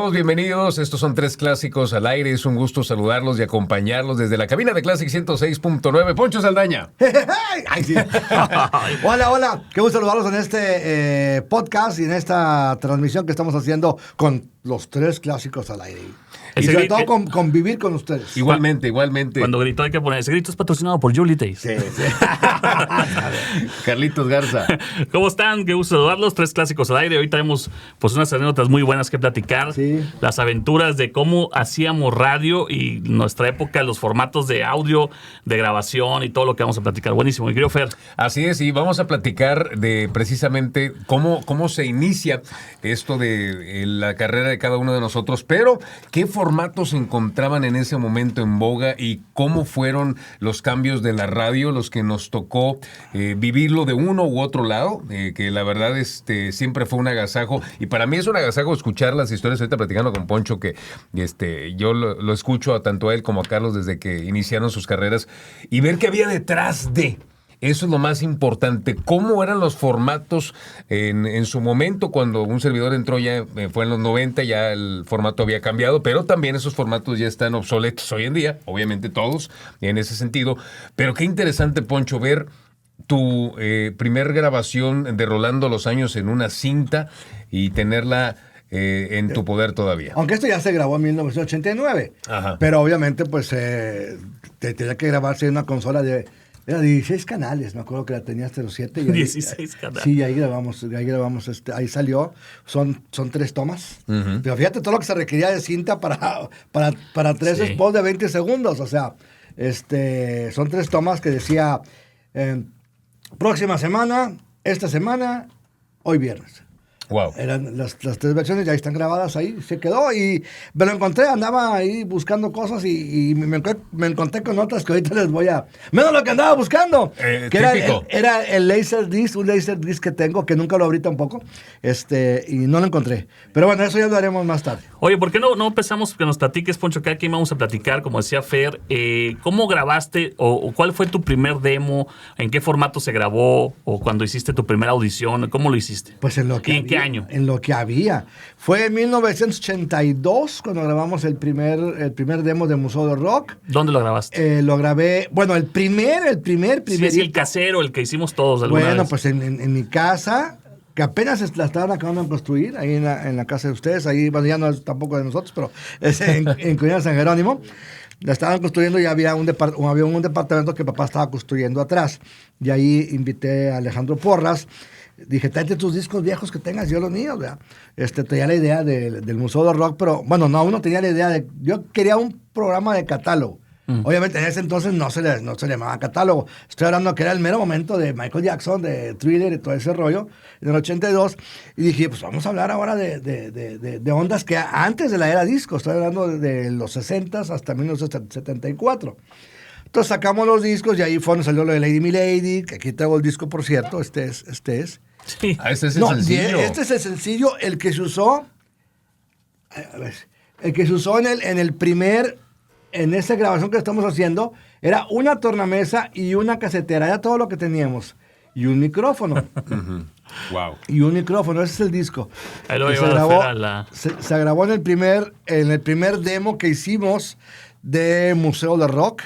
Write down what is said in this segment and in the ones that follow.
todos? Bienvenidos. Estos son Tres Clásicos al Aire. Es un gusto saludarlos y acompañarlos desde la cabina de Classic 106.9. Poncho Saldaña. Ay, sí. Hola. Qué gusto saludarlos en este podcast y en esta transmisión que estamos haciendo con los Tres Clásicos al Aire. Y sobre todo convivir con ustedes. Igualmente. Cuando gritó hay que poner, ese grito es patrocinado por Julie Tays. Sí. Carlitos Garza. ¿Cómo están? Qué gusto saludarlos. Tres Clásicos al Aire. Hoy traemos pues unas anécdotas muy buenas que platicar. Sí. Las aventuras de cómo hacíamos radio y nuestra época, los formatos de audio, de grabación y todo lo que vamos a platicar. Buenísimo, mi querido Fer. Así es, y vamos a platicar de precisamente cómo se inicia esto de la carrera de cada uno de nosotros, pero qué formatos se encontraban en ese momento en boga y cómo fueron los cambios de la radio, los que nos tocó vivirlo de uno u otro lado, que la verdad siempre fue un agasajo, y para mí es un agasajo escuchar las historias. Ahorita platicando con Poncho, que yo lo escucho tanto a él como a Carlos desde que iniciaron sus carreras, y ver qué había detrás de... Eso es lo más importante. ¿Cómo eran los formatos en su momento cuando un servidor entró? Ya fue en los 90, ya el formato había cambiado, pero también esos formatos ya están obsoletos hoy en día, obviamente todos en ese sentido. Pero qué interesante, Poncho, ver tu primer grabación de Rolando los Años en una cinta y tenerla en tu poder todavía. Aunque esto ya se grabó en 1989. Ajá. Pero obviamente pues tenía que grabarse en una consola de... Era 16 canales, me acuerdo que la tenía hasta los 7. 16 canales. Sí, ahí grabamos, ahí salió. Son 3 tomas. Uh-huh. Pero fíjate todo lo que se requería de cinta para 3 spots de 20 segundos. O sea, son 3 tomas que decía, próxima semana, esta semana, hoy viernes. Wow. Eran las 3 versiones, ya están grabadas ahí, se quedó y me lo encontré, andaba ahí buscando cosas y me encontré con otras que ahorita les voy a... Menos lo que andaba buscando, que era el Laserdisc, un Laserdisc que tengo, que nunca lo abrí tampoco, y no lo encontré. Pero bueno, eso ya lo haremos más tarde. Oye, ¿por qué no empezamos que nos platiques, Poncho, que aquí vamos a platicar, como decía Fer, cómo grabaste o cuál fue tu primer demo, en qué formato se grabó o cuando hiciste tu primera audición, cómo lo hiciste? Pues en lo que... ¿Y en qué año? En lo que había. Fue en 1982 cuando grabamos el primer demo de Museo del Rock. ¿Dónde lo grabaste? Lo grabé, bueno, el primer. Sí, es el casero, el que hicimos todos alguna Bueno, vez. pues en mi casa, que apenas la estaban acabando de construir, ahí en la casa de ustedes, ahí, bueno, ya no es tampoco de nosotros, pero es en Colina San Jerónimo. La estaban construyendo y había un departamento que papá estaba construyendo atrás. Y ahí invité a Alejandro Porras. Dije, tráete tus discos viejos que tengas, yo los míos, ¿verdad? Tenía la idea del Museo del Rock, pero, bueno, no, uno tenía la idea de... Yo quería un programa de catálogo. Obviamente, en ese entonces no se le llamaba catálogo. Estoy hablando que era el mero momento de Michael Jackson, de Thriller y todo ese rollo, en el 82. Y dije, pues vamos a hablar ahora de ondas que antes de la era disco. Estoy hablando de los 60 hasta 1974. Entonces sacamos los discos y ahí fue donde salió lo de Lady Milady, que aquí traigo el disco, por cierto, este es. Sí. Este es el sencillo. Este es el sencillo, el que se usó, en esa grabación que estamos haciendo, era una tornamesa y una casetera, era todo lo que teníamos. Y un micrófono. Uh-huh. Wow. Y un micrófono, ese es el disco. Ahí lo Y se grabó en el primer demo que hicimos de Museo del Rock.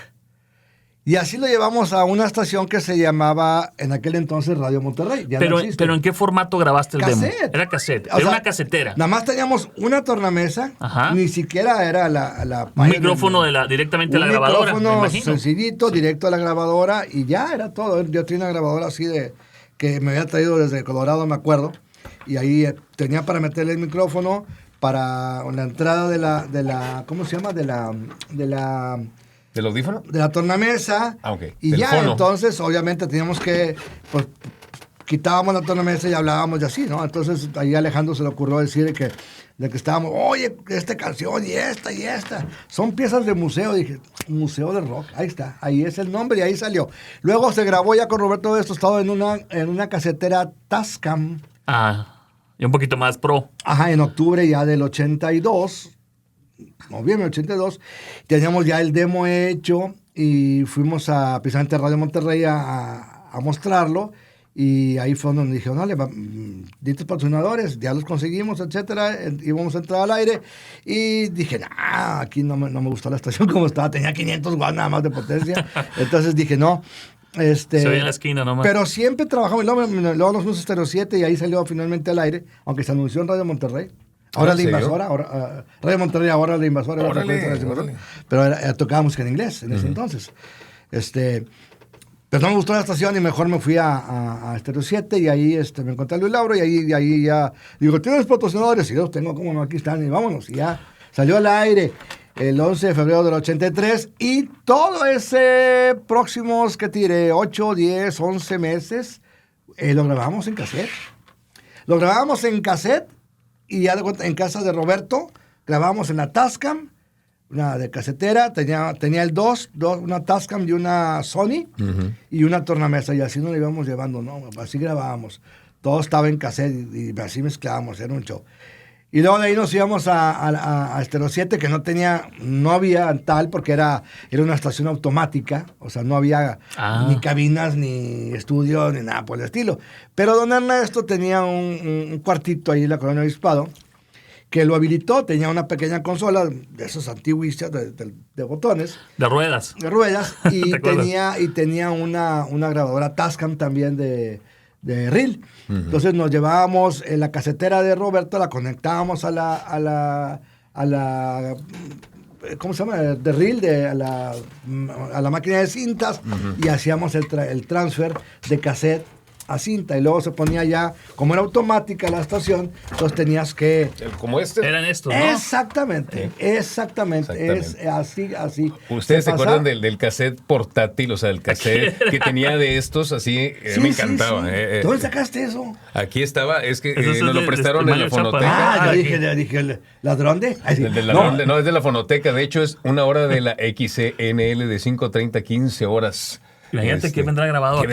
Y así lo llevamos a una estación que se llamaba en aquel entonces Radio Monterrey. Ya pero, no existe. pero ¿en qué formato grabaste el Cassette. demo? Era cassette. O sea, Una casetera. Nada más teníamos una tornamesa. Ajá. Ni siquiera era la Un micrófono directamente a la grabadora. Un micrófono sencillito, directo a la grabadora. Y ya era todo. Yo tenía una grabadora así que me había traído desde Colorado, me acuerdo. Y ahí tenía para meterle el micrófono para la entrada de la ¿cómo se llama? ¿Del audífono? De la tornamesa. Ah, ok. Y Del ya, fono. entonces, obviamente, teníamos que, pues, quitábamos la tornamesa y hablábamos de así, ¿no? Entonces, ahí a Alejandro se le ocurrió decir de que estábamos, oye, esta canción y esta. Son piezas de museo. Dije, Museo del Rock, ahí está. Ahí es el nombre y ahí salió. Luego se grabó ya con Roberto esto, estaba en una casetera Tascam. Y un poquito más pro. Ajá, en octubre ya del 82. Noviembre 82, teníamos ya el demo hecho y fuimos precisamente a Radio Monterrey a mostrarlo Y ahí fue donde dije, no, distintos patrocinadores, ya los conseguimos, etcétera, íbamos a entrar al aire. Y dije, aquí no me gustó la estación como estaba, tenía 500 watts nada más de potencia. Entonces dije, no. Se ve en la esquina nomás. Pero siempre trabajamos, y luego nos fuimos a Estéreo 7 y ahí salió finalmente al aire, aunque se anunció en Radio Monterrey. Ahora la invasora, Radio Monterrey, ahora la invasora. Pero tocaba música en inglés en ese entonces. Pero no me gustó la estación y mejor me fui a Estéreo 7 y ahí me encontré a Luis Lauro y ahí ya digo, ¿tienes patrocinadores? Y los tengo, como no, aquí están y vámonos. Y ya salió al aire el 11 de febrero del 83 y todo ese próximos, que tiré, 8, 10, 11 meses, lo grabamos en cassette. Lo grabamos en cassette y ya en casa de Roberto, grabamos en la Tascam, una de casetera, tenía el dos, una Tascam y una Sony y una tornamesa, y así nos la íbamos llevando, ¿no? Así grabábamos. Todo estaba en cassette y así mezclábamos, era un show. Y luego de ahí nos íbamos a Estéreo 7, que no había tal, porque era una estación automática, o sea, no había ni cabinas, ni estudios, ni nada por el estilo. Pero don Ernesto tenía un cuartito ahí en la Colonia Obispado, que lo habilitó, tenía una pequeña consola de esos antiguitos de botones. De ruedas. De ruedas, y tenía una grabadora Tascam también de reel. Entonces nos llevábamos la casetera de Roberto, la conectábamos a la ¿cómo se llama? De reel, a la máquina de cintas, y hacíamos el transfer de cassette a cinta, y luego se ponía ya, como era automática la estación, entonces tenías que... Como Eran estos, ¿no? Exactamente. Es así. ¿Ustedes se acuerdan del cassette portátil? O sea, el cassette que tenía de estos, así, me encantaba. Sí. ¿Dónde sacaste eso? Aquí estaba, es que Eso nos lo prestaron en la fonoteca. Yo dije, ¿ladrón de? No, es de la fonoteca, de hecho es una hora de la XCNL de 5:30, 15 horas. Imagínate que vendrá grabado.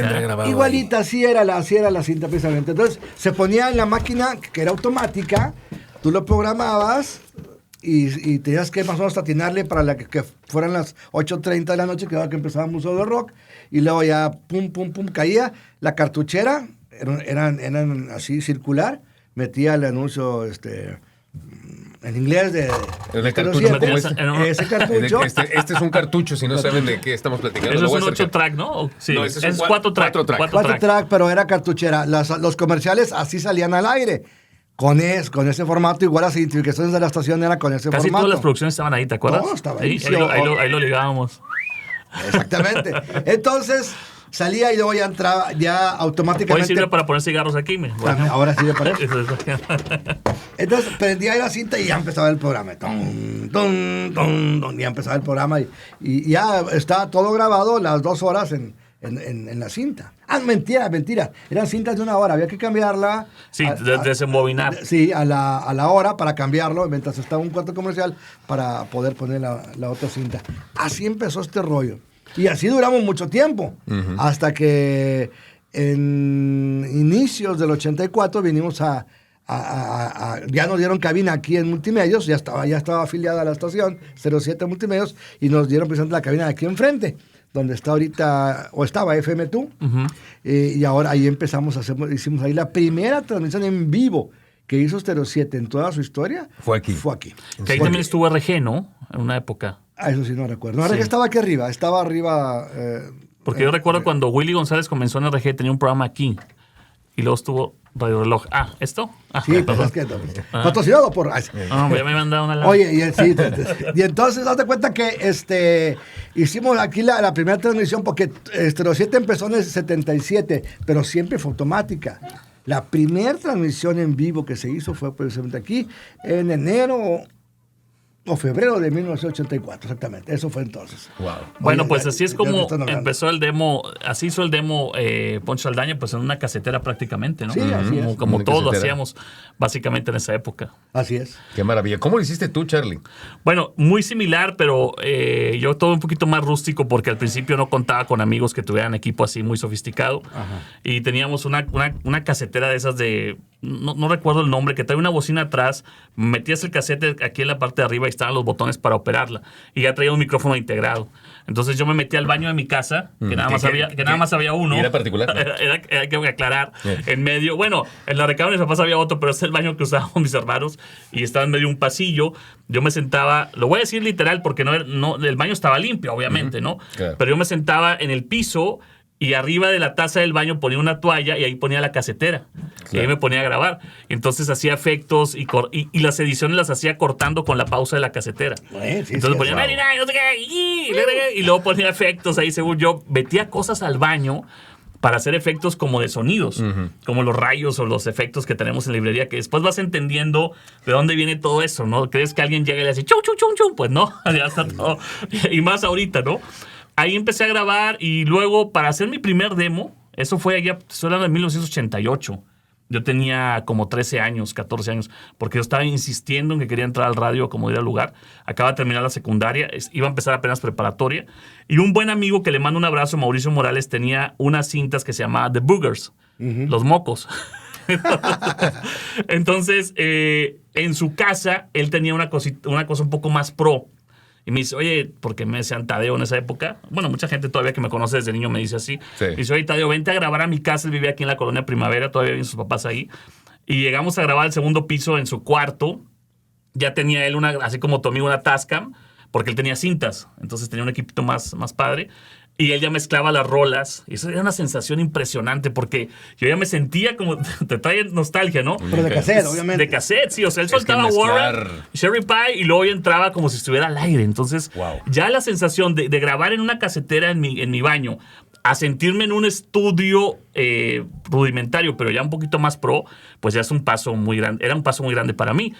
Igualita, así era la cinta precisamente. Entonces, se ponía en la máquina que era automática, tú lo programabas y tenías que más o menos atinarle para que fueran las 8:30 de la noche, que era que empezaba el Museo del Rock, y luego ya pum, caía la cartuchera, eran así circular, metía el anuncio en inglés de cartucho, como ese cartucho. Este es un cartucho, si no saben de qué estamos platicando. Eso es un 8-track, ¿no? Sí, no, es 4-track. 4-track, pero era cartuchera. Los comerciales así salían al aire. Con ese formato, igual las identificaciones de la estación eran con ese formato. Casi todas las producciones estaban ahí, ¿te acuerdas? Todo estaba ahí. Ahí lo ligábamos. Exactamente. Entonces... salía y luego ya entraba, ya automáticamente. Hoy sirve para poner cigarros aquí, ahora sirve para eso. Entonces prendía ahí la cinta y ya empezaba el programa. Ya empezaba el programa y ya estaba todo grabado las 2 horas en la cinta. Mentira. Eran cintas de 1 hora, había que cambiarla. Sí, desembobinar. Sí, a la hora para cambiarlo, mientras estaba un corte comercial, para poder poner la otra cinta. Así empezó este rollo. Y así duramos mucho tiempo, hasta que en inicios del 84 vinimos ya nos dieron cabina aquí en Multimedios, ya estaba afiliada a la estación 07 Multimedios, y nos dieron precisamente la cabina de aquí enfrente, donde está ahorita, o estaba FM2, y ahora ahí hicimos ahí la primera transmisión en vivo que hizo Estéreo 7 en toda su historia. Fue aquí. Que ahí también estuvo RG, ¿no? En una época. Eso sí no recuerdo. RG estaba aquí arriba, porque yo recuerdo cuando Willy González comenzó en RG, tenía un programa aquí. Y luego estuvo Radio Reloj. ¿Esto? Sí, pues es que patrocinado por... ya me mandaron una... Oye, y entonces, date cuenta que hicimos aquí la primera transmisión, porque Estéreo 7 empezó en el 77, pero siempre fue automática. La primera transmisión en vivo que se hizo fue precisamente aquí, en enero o febrero de 1984, exactamente. Eso fue entonces. Wow. Bueno, pues así es como empezó el demo, así hizo el demo Poncho Saldaña, pues en una casetera prácticamente, ¿no? Sí, así es. Como todos lo hacíamos básicamente en esa época. Así es. Qué maravilla. ¿Cómo lo hiciste tú, Charlie? Bueno, muy similar, pero yo todo un poquito más rústico, porque al principio no contaba con amigos que tuvieran equipo así muy sofisticado. Ajá. Y teníamos una casetera de esas de no recuerdo el nombre, que trae una bocina atrás, metías el cassette aquí en la parte de arriba y estaban los botones para operarla. Y ya traía un micrófono integrado. Entonces yo me metí al baño de mi casa, que nada más había uno. Y era particular, ¿no? Era que aclarar. En medio, bueno, en la recámara de mis papás había otro, pero es el baño que usábamos mis hermanos. Y estaba en medio de un pasillo. Yo me sentaba, lo voy a decir literal porque el baño estaba limpio, obviamente, ¿no? Claro. Pero yo me sentaba en el piso y arriba de la taza del baño ponía una toalla y ahí ponía la casetera. Claro. Y ahí me ponía a grabar. Entonces hacía efectos y las ediciones las hacía cortando con la pausa de la casetera. Sí, entonces ponía, no sé qué, y luego ponía efectos ahí, según yo. Metía cosas al baño para hacer efectos como de sonidos, como los rayos o los efectos que tenemos en la librería, que después vas entendiendo de dónde viene todo eso, ¿no? ¿Crees que alguien llega y le hace chum, chum, chum, chum? Pues no, ya está todo. Y más ahorita, ¿no? Ahí empecé a grabar y luego para hacer mi primer demo, eso fue allá, eso era en 1988. Yo tenía como 13 años, 14 años, porque yo estaba insistiendo en que quería entrar al radio como ir al lugar. Acaba de terminar la secundaria, iba a empezar apenas preparatoria. Y un buen amigo que le mando un abrazo, Mauricio Morales, tenía unas cintas que se llamaban The Boogers, los mocos. Entonces, en su casa, él tenía una cosa un poco más pro. Y me dice, oye, porque me decían Tadeo en esa época. Bueno, mucha gente todavía que me conoce desde niño me dice así. Sí. Me dice, oye, Tadeo, vente a grabar a mi casa. Él vivía aquí en la Colonia Primavera, todavía viven sus papás ahí. Y llegamos a grabar el segundo piso en su cuarto. Ya tenía él así como tu amigo, una Tascam, porque él tenía cintas. Entonces tenía un equipito más padre. Y él ya mezclaba las rolas. Y eso era una sensación impresionante porque yo ya me sentía como... Te trae nostalgia, ¿no? Pero de cassette, obviamente. De cassette, sí. O sea, él soltaba Warren, Cherry Pie y luego ya entraba como si estuviera al aire. Entonces, ya la sensación de grabar en una casetera en mi baño, a sentirme en un estudio rudimentario, pero ya un poquito más pro, pues ya es un paso muy grande. Era un paso muy grande para mí.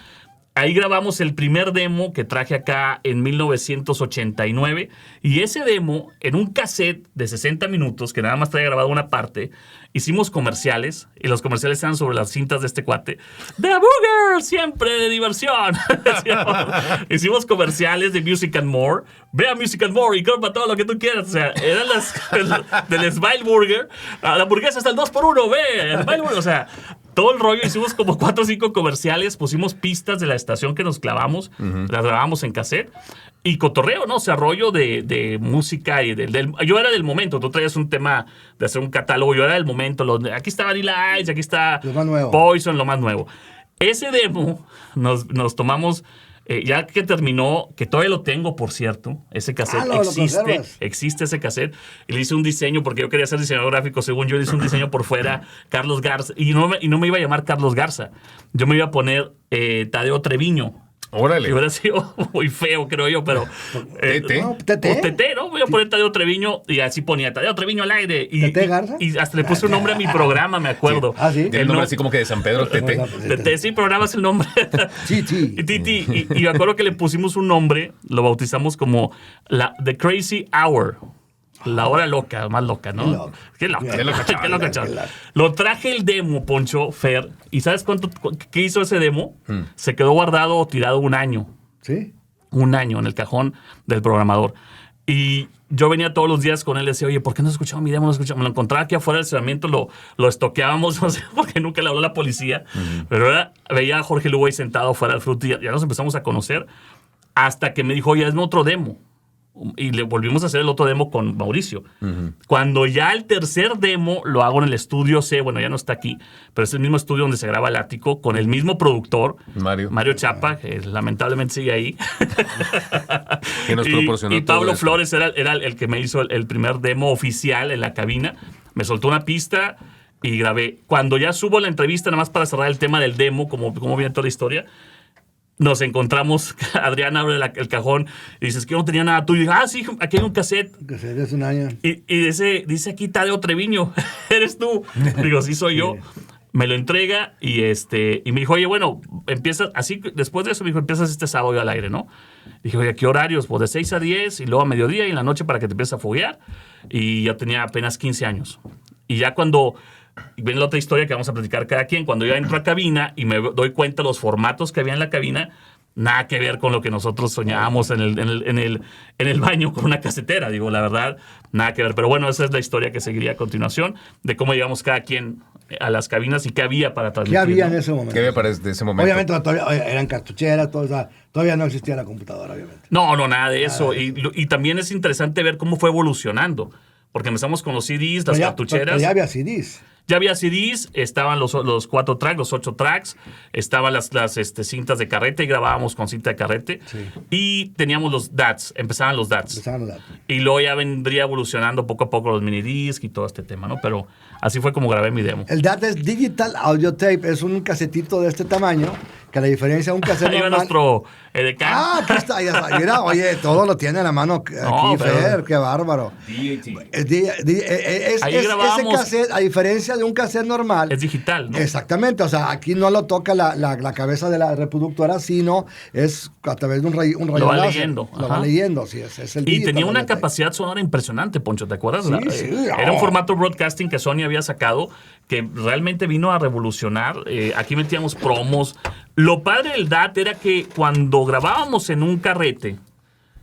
Ahí grabamos el primer demo que traje acá en 1989 y ese demo, en un cassette de 60 minutos, que nada más traía grabado una parte, hicimos comerciales y los comerciales eran sobre las cintas de este cuate. ¡The Booger! ¡Siempre de diversión! Hicimos comerciales de Music and More. Ve a Music and More y compra todo lo que tú quieras. O sea, eran las del Smile Burger. La hamburguesa está el 2x1, ve, el Smile Burger. O sea, todo el rollo, hicimos como 4 o 5 comerciales, pusimos pistas de la estación que nos clavamos, las grabamos en cassette, y cotorreo, ¿no? O sea, rollo de música, y yo era del momento, tú traías un tema de hacer un catálogo, yo era del momento, aquí está Vanilla Ice, aquí está Poison, lo más nuevo. Ese demo nos tomamos... ya que terminó, que todavía lo tengo, por cierto, ese cassette existe ese cassette, y le hice un diseño, porque yo quería ser diseñador gráfico, según yo le hice un diseño por fuera, Carlos Garza, y no me iba a llamar Carlos Garza, yo me iba a poner Tadeo Treviño. Órale. Y hubiera sido muy feo, creo yo, pero... ¿Tete? ¿no? Voy a poner Tadeo Treviño, y así ponía Tadeo Treviño al aire. ¿Tete Garza? Y hasta le puse un nombre a mi programa, me acuerdo. Sí. ¿Ah, sí? El nombre así como que de San Pedro, Tete. Tete, sí, programas el nombre. Titi. Y me acuerdo que le pusimos un nombre, lo bautizamos como The Crazy Hour. La hora loca, más loca, ¿no? Qué loca, chaval. Lo traje el demo, Poncho, Fer, y ¿sabes qué hizo ese demo? Se quedó guardado o tirado un año. ¿Sí? Un año en el cajón del programador. Y yo venía todos los días con él y decía, oye, ¿por qué no has escuchado mi demo? No escuchado. Me lo encontraba aquí afuera del estacionamiento, lo estoqueábamos, no sé por qué nunca le habló la policía. Pero veía a Jorge Lugo ahí sentado fuera del fruto y ya nos empezamos a conocer hasta que me dijo, oye, hazme otro demo. Y le volvimos a hacer el otro demo con Mauricio. Cuando ya el tercer demo lo hago en el estudio C, bueno, ya no está aquí, pero es el mismo estudio donde se graba El Ático, con el mismo productor, Mario Chapa, que lamentablemente sigue ahí. Que nos proporcionó y Pablo todo Flores era el que me hizo el primer demo oficial en la cabina. Me soltó una pista y grabé. Cuando ya subo la entrevista, nada más para cerrar el tema del demo, como viene toda la historia, nos encontramos, Adrián abre el cajón y dices que no tenía nada tuyo. Y dije, sí, aquí hay un cassette. Un cassette de hace un año. Y dice aquí Tadeo Treviño, ¿eres tú? Digo, sí soy yo. Me lo entrega y me dijo, oye, bueno, empiezas, así, después de eso me dijo, empiezas este sábado al aire, ¿no? Dije, oye, ¿qué horarios? Pues de 6 a 10 y luego a mediodía y en la noche para que te empieces a foguear. Y yo tenía apenas 15 años. Y ya cuando... viene la otra historia que vamos a platicar cada quien. Cuando yo entro a cabina y me doy cuenta de los formatos que había en la cabina, nada que ver con lo que nosotros soñábamos en el baño con una casetera, digo, la verdad, nada que ver. Pero bueno, esa es la historia que seguiría a continuación, de cómo llegamos cada quien a las cabinas y qué había para transmitir. ¿Qué había en ¿no? ese momento? ¿Qué había para ese momento? Obviamente todavía eran cartucheras, todo, o sea, todavía no existía la computadora, obviamente. No, nada de eso. Y también es interesante ver cómo fue evolucionando, porque empezamos con los CDs, las cartucheras. Pero ya había CDs. Ya había CDs, estaban los 4 tracks, los 8 tracks, estaban las cintas de carrete y grabábamos con cinta de carrete. Sí. Y teníamos los DATs, empezaban los DATs. Empezaron los datos. Y luego ya vendría evolucionando poco a poco los minidisc y todo este tema, ¿no? Pero así fue como grabé mi demo. El DAT es Digital Audio Tape, es un casetito de este tamaño, que a la diferencia de un cassette Ahí va normal... nuestro edecán. Aquí está, ya está. Mira, oye, todo lo tiene a la mano aquí, No, pero- Fer, qué bárbaro. Ahí grabábamos. Ese cassette, a diferencia de un cassette normal, Es digital, ¿no? exactamente, o sea, aquí no lo toca la cabeza de la reproductora, sino es a través de un rayo Lo va láser. leyendo, Lo ajá. va leyendo, sí, es el Y digital tenía una audio tape. capacidad sonora impresionante, Poncho, ¿te acuerdas? Sí, sí, Era un oh. formato broadcasting que Sony había sacado que realmente vino a revolucionar. Aquí metíamos promos. Lo padre del DAT era que cuando grabábamos en un carrete,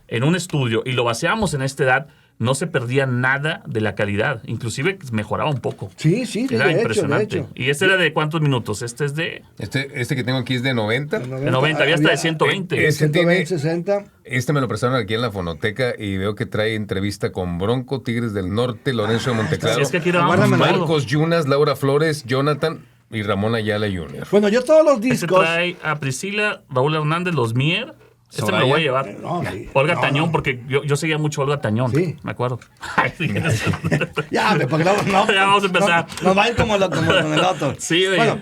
en un estudio, y lo vaciábamos en este DAT, no se perdía nada de la calidad. Inclusive mejoraba un poco. Sí, sí, Era de hecho, impresionante. de hecho. ¿Y este era de cuántos minutos? Este es de Este que tengo aquí es de 90. de 90, había hasta de 120. Ese 120, tiene- 60. Este me lo prestaron aquí en la fonoteca y veo que trae entrevista con Bronco, Tigres del Norte, Lorenzo de Monteclaro, Sí, es que aquí grabamos Guárdamelo. todo. Marcos Yunas, Laura Flores, Jonathan y Ramón Ayala Jr. Bueno, yo todos los Este discos... trae a Priscila, Raúl Hernández, los Mier. Este me lo voy a llevar. No, sí. Olga No, Tañón, no. porque yo seguía mucho a Olga Tañón. Sí. Me acuerdo. Ay, Ya, hombre, porque no, Ya vamos a empezar. Nos va a ir como con el otro. Sí, oye. Bueno,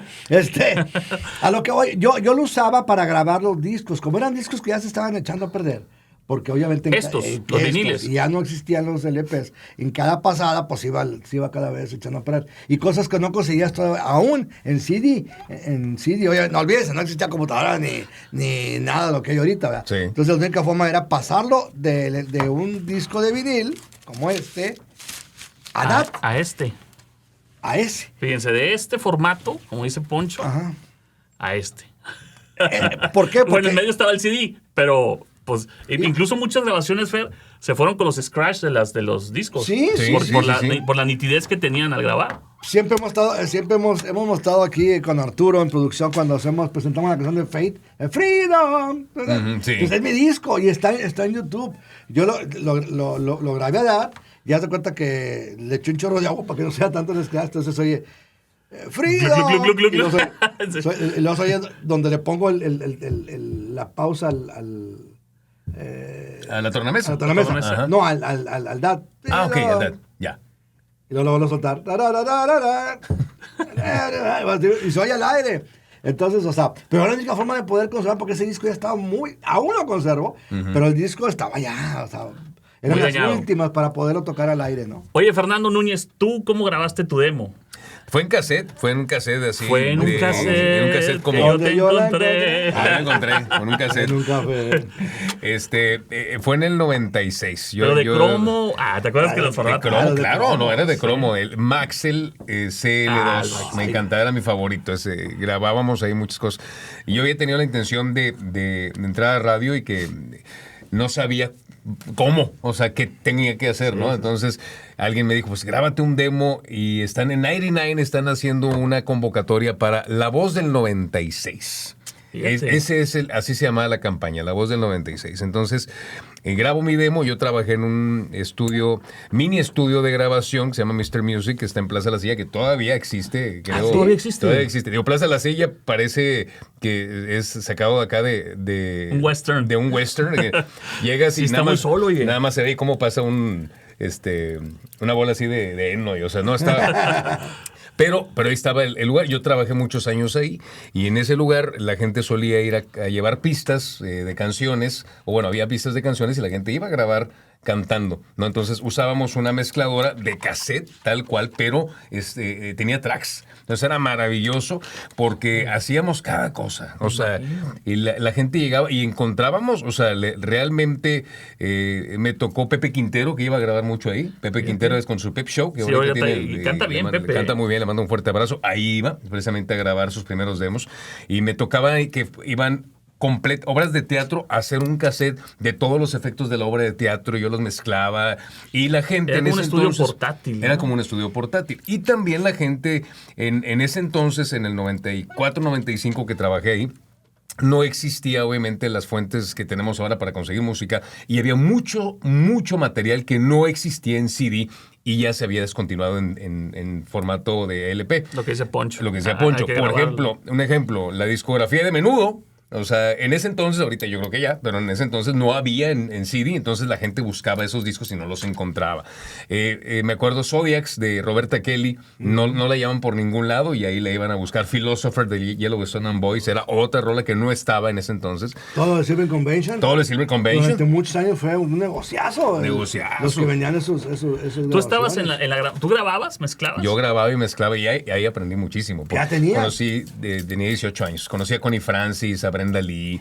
a lo que voy, yo lo usaba para grabar los discos, como eran discos que ya se estaban echando a perder. Porque obviamente... Los viniles. Y ya no existían los LPs. En cada pasada, pues se iba cada vez echando a perder. Y cosas que no conseguías todavía, aún en CD. En CD, oye, no olvides, no existía computadora ni nada de lo que hay ahorita, ¿verdad? Sí. Entonces la única forma era pasarlo de un disco de vinil, como este, a DAT, a este. a ese. Fíjense, de este formato, como dice Poncho, Ajá. a este. ¿Por qué? Bueno, Porque en medio estaba el CD, pero pues incluso muchas grabaciones, Fer, se fueron con los scratch de los discos. Sí, sí, por, sí, por sí, la, sí. por la nitidez que tenían al grabar. siempre hemos estado aquí con Arturo en producción cuando presentamos la canción de Fate, Freedom. Ujú, sí. Pues es mi disco y está en YouTube. Yo lo grabé a DAT, ya se cuenta que le eché un chorro de agua para que no sea tanto el scratch, entonces oye... Freedom. Gluc, gluc, gluc, Y luego gluc. y luego soy donde le pongo la pausa ¿A la tornamesa? a la tornamesa. Ajá. No, al DAT. Ah, ok, ya, ya. Y luego lo vuelvo a soltar. Y se oye al aire. Entonces, o sea, pero era la única forma de poder conservar porque ese disco ya estaba aún lo conservo, pero el disco estaba ya, o sea, eran Muy las dañado. últimas para poderlo tocar al aire, ¿no? Oye, Fernando Núñez, ¿tú cómo grabaste tu demo? Fue en cassette así. Fue en un cassette. En un cassette como... que yo Donde te yo la encontré. Ah, lo encontré, con un cassette. En un café. Fue en el 96. Pero de cromo. Ah, ¿te acuerdas que los De formatos? cromo, de claro, cromo, no, era de cromo. El Maxell CL2. Ah, el Maxell. Me encantaba, era mi favorito. Grabábamos ahí muchas cosas. Y yo había tenido la intención de entrar a radio y que no sabía cómo, o sea, qué tenía que hacer, ¿no? Entonces alguien me dijo, pues grábate un demo y están en 99, están haciendo una convocatoria para La Voz del 96. Fíjate. Ese es así se llamaba la campaña, La Voz del 96. Entonces, grabo mi demo, yo trabajé en un mini estudio de grabación que se llama Mr. Music, que está en Plaza La Silla, que todavía existe, creo. ¿todavía existe? Todavía existe. Digo, Plaza La Silla parece que es sacado de acá de Un western. De un western. Que llegas Sí, y está nada muy más, solo, oye. nada más se ve cómo pasa una bola así de heno, y, o sea, no estaba... Pero ahí estaba el lugar. Yo trabajé muchos años ahí y en ese lugar la gente solía ir a llevar pistas de canciones, o bueno, había pistas de canciones y la gente iba a grabar cantando, ¿no? Entonces usábamos una mezcladora de cassette tal cual, pero tenía tracks. Entonces era maravilloso porque hacíamos cada cosa. O sea, y la gente llegaba y encontrábamos, o sea, realmente me tocó Pepe Quintero, que iba a grabar mucho ahí. Pepe Quintero es con su Pep Show, que Sí, ahorita ahorita tiene, y canta bien, Pepe. Canta muy bien, le mando un fuerte abrazo. Ahí iba precisamente a grabar sus primeros demos y me tocaba que iban obras de teatro, hacer un cassette de todos los efectos de la obra de teatro, yo los mezclaba y la gente Era en como un ese estudio entonces portátil, ¿no? era como un estudio portátil. Y también la gente en ese entonces, en el 94, 95 que trabajé ahí, no existía obviamente las fuentes que tenemos ahora para conseguir música y había mucho material que no existía en CD y ya se había descontinuado en formato de LP. Lo que dice Poncho. Lo que decía Poncho. Hay que Por grabarlo. ejemplo, la discografía de Menudo. O sea, en ese entonces, ahorita yo creo que ya, pero en ese entonces no había en CD, entonces la gente buscaba esos discos y no los encontraba. Me acuerdo Zodiacs de Roberta Kelly, no la llaman por ningún lado y ahí la iban a buscar. Philosopher de Yellowstone and Boys era otra rola que no estaba en ese entonces. Todo de Silver Convention. Todo de Silver Convention. Durante muchos años fue un negociazo. Negociazo. Los que vendían esos ¿Tú estabas en ¿Tú grababas, mezclabas? Yo grababa y mezclaba y ahí aprendí muchísimo. ¿Ya tenías? Tenía 18 años. Conocí a Connie Francis, a Brenda Lee,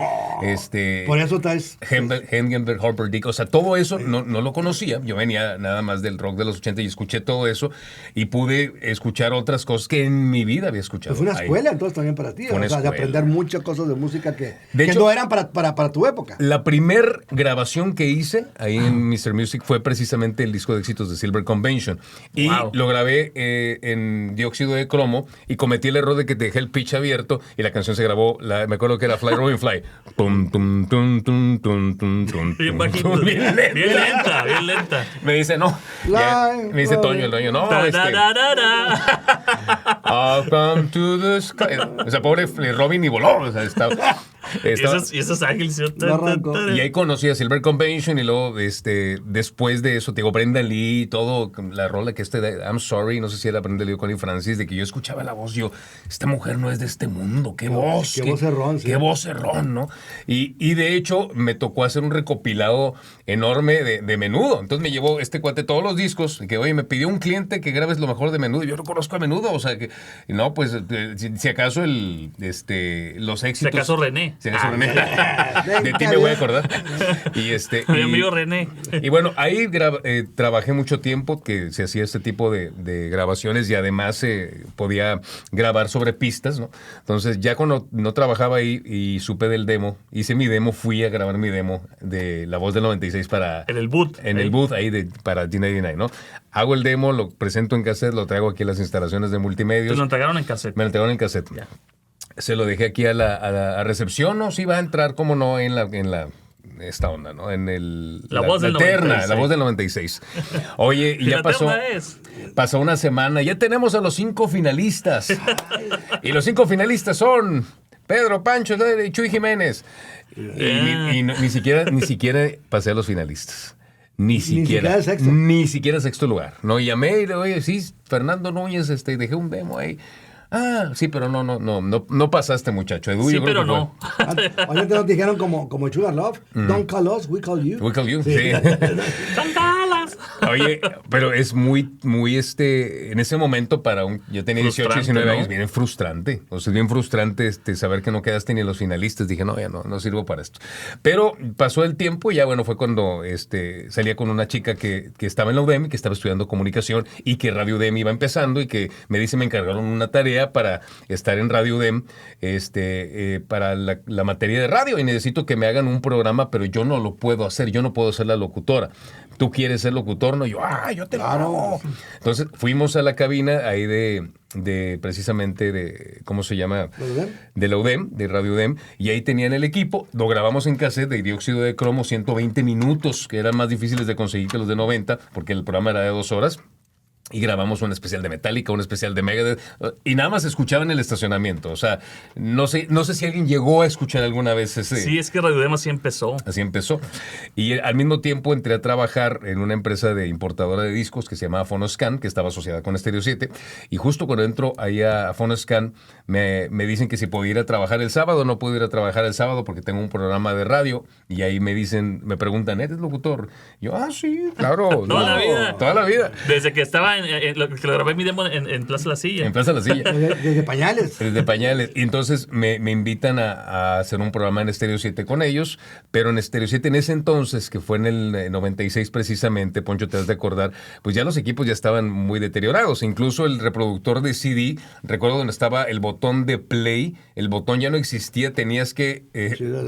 Por eso traes... Hengenberg, Harper Dick, o sea, todo eso no lo conocía. Yo venía nada más del rock de los 80 y escuché todo eso y pude escuchar otras cosas que en mi vida había escuchado. Pues fue una escuela entonces también para ti. Fue una O sea, de escuela. aprender muchas cosas de música que hecho, no eran para tu época. La primer grabación que hice ahí en Mr. Music fue precisamente el disco de éxitos de Silver Convention. Y Wow. lo grabé en dióxido de cromo y cometí el error de que dejé el pitch abierto y la canción se grabó, me acuerdo que era Fly Robin Fly. Tum, tum, tum, tum, tum, tum, tum, Bien tum, bajito. tum, Bien lenta. Me dice, no. Me dice Toño, el dueño, no, Da, da, da, da, da. I'll come to the sky. O sea, pobre Robin y voló. O sea, estaba Y esos ángeles. No arrancó. y ahí conocí a Silver Convention y luego después de eso, te digo, Brenda Lee y todo, la rola que de I'm Sorry, no sé si era Brenda Lee o Connie Francis, de que yo escuchaba la voz, esta mujer no es de este mundo, qué voz. Qué vocerrón, sí. Qué vocerrón, ¿no? Y de hecho me tocó hacer un recopilado enorme de Menudo. Entonces me llevó este cuate todos los discos, que oye, me pidió un cliente que grabes lo mejor de Menudo, y yo no conozco a Menudo, o sea, que no, pues si acaso los éxitos. Si acaso René. Si acaso René. De ti me voy a acordar. Mi amigo René. Y bueno, ahí trabajé mucho tiempo que se hacía este tipo de grabaciones y además podía grabar sobre pistas, ¿no? Entonces ya cuando no trabajaba ahí y supe del demo, hice mi demo, fui a grabar mi demo de La Voz del 96 para... En el boot. En el booth ahí para D99, ¿no? Hago el demo, lo presento en cassette, lo traigo aquí a las instalaciones de multimedios. Te lo entregaron en cassette. Me lo entregaron en cassette. Ya. Se lo dejé aquí a la recepción, ¿no? Sí va a entrar, como no, en esta onda, ¿no? En La voz del eterna, 96. La Voz del 96. Oye, y Y ya la pasó. eterna es. Pasó una semana, ya tenemos a los 5 finalistas. Y los 5 finalistas son Pedro, Pancho y Chuy Jiménez. Y ni siquiera pasé a los finalistas. Ni siquiera sexto. Ni siquiera sexto lugar. No, llamé y le oye, sí, Fernando Núñez, dejé un demo ahí. Ah, sí, pero no pasaste, muchacho. Edu, Sí, yo creo pero que no. Oye, te nos dijeron como Sugar Love, don't call us, we call you. We call you, sí. Son balas. Oye, pero es muy, en ese momento yo tenía 18, Frustrante, 19 años, ¿no? bien frustrante. O sea, bien frustrante saber que no quedaste ni en los finalistas. Dije, no, ya no sirvo para esto. Pero pasó el tiempo y ya, bueno, fue cuando salía con una chica que estaba en la UDEM, que estaba estudiando comunicación y que Radio UDEM iba empezando y que me encargaron una tarea para estar en Radio UDEM, para la materia de radio y necesito que me hagan un programa, pero yo no lo puedo hacer, yo no puedo ser la locutora. ¿Tú quieres ser locutor? No, yo te lo hago. Entonces fuimos a la cabina ahí precisamente de, ¿cómo se llama? De la UDEM, de Radio UDEM, y ahí tenían el equipo, lo grabamos en cassette de dióxido de cromo, 120 minutos, que eran más difíciles de conseguir que los de 90, porque el programa era de 2 horas. Y grabamos un especial de Metallica, un especial de Megadeth, y nada más escuchaba en el estacionamiento. O sea, no sé si alguien llegó a escuchar alguna vez ese. Sí, es que Radio Demo así empezó. Así empezó. Y al mismo tiempo entré a trabajar en una empresa de importadora de discos que se llamaba Fonoscan, que estaba asociada con Stereo 7. Y justo cuando entro ahí a Fonoscan, me dicen que si podía ir a trabajar el sábado. No puedo ir a trabajar el sábado porque tengo un programa de radio. Y ahí me preguntan, ¿eres locutor? Yo, sí, claro. Toda la vida. Toda la vida. Desde que estaba grababa lo grabé mi demo en Plaza La Silla. En Plaza La Silla. Desde pañales. De pañales. Y entonces me invitan a hacer un programa en Estéreo 7 con ellos, pero en Estéreo 7 en ese entonces, que fue en el 96 precisamente, Poncho, te has de acordar, pues ya los equipos ya estaban muy deteriorados. Incluso el reproductor de CD, recuerdo donde estaba el botón de play, el botón ya no existía, tenías que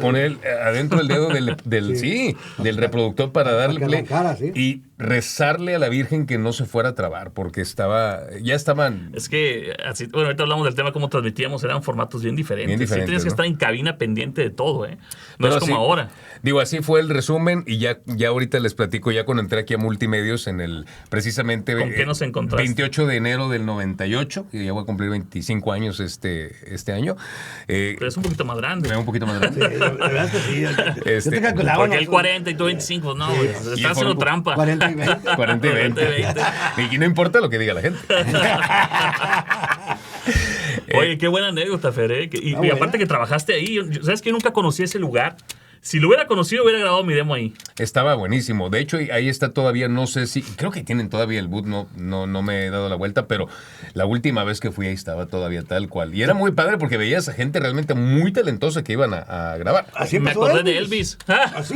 poner adentro el dedo del reproductor para darle play y rezarle a la Virgen que no se fuera a trabar, porque ya estaban... Es que, así, bueno, ahorita hablamos del tema cómo transmitíamos, eran formatos bien diferentes. Sí, tenías que estar en cabina pendiente de todo, ¿eh? No es como ahora. Digo, así fue el resumen y ya ahorita les platico, ya cuando entré aquí a Multimedios precisamente... ¿Con qué nos encontraste? 28 de enero del 98, que ya voy a cumplir 25 años este año. Pero es un poquito más grande. Un poquito más grande. Sí, la verdad es que sí. Yo te calculaba. Porque el 40 y tú 25, no, güey. Estás haciendo trampa. 40 y 20. 40 y 20. Y no importa lo que diga la gente. Oye, qué buena anécdota, Fer, ¿eh? Y aparte que trabajaste ahí, ¿sabes que nunca conocí ese lugar? Si lo hubiera conocido, hubiera grabado mi demo ahí. Estaba buenísimo. De hecho, ahí está todavía, no sé si... Creo que tienen todavía el boot, no me he dado la vuelta, pero la última vez que fui ahí estaba todavía tal cual. Y era muy padre porque veías a gente realmente muy talentosa que iban a grabar. Así me acordé de Elvis. Así,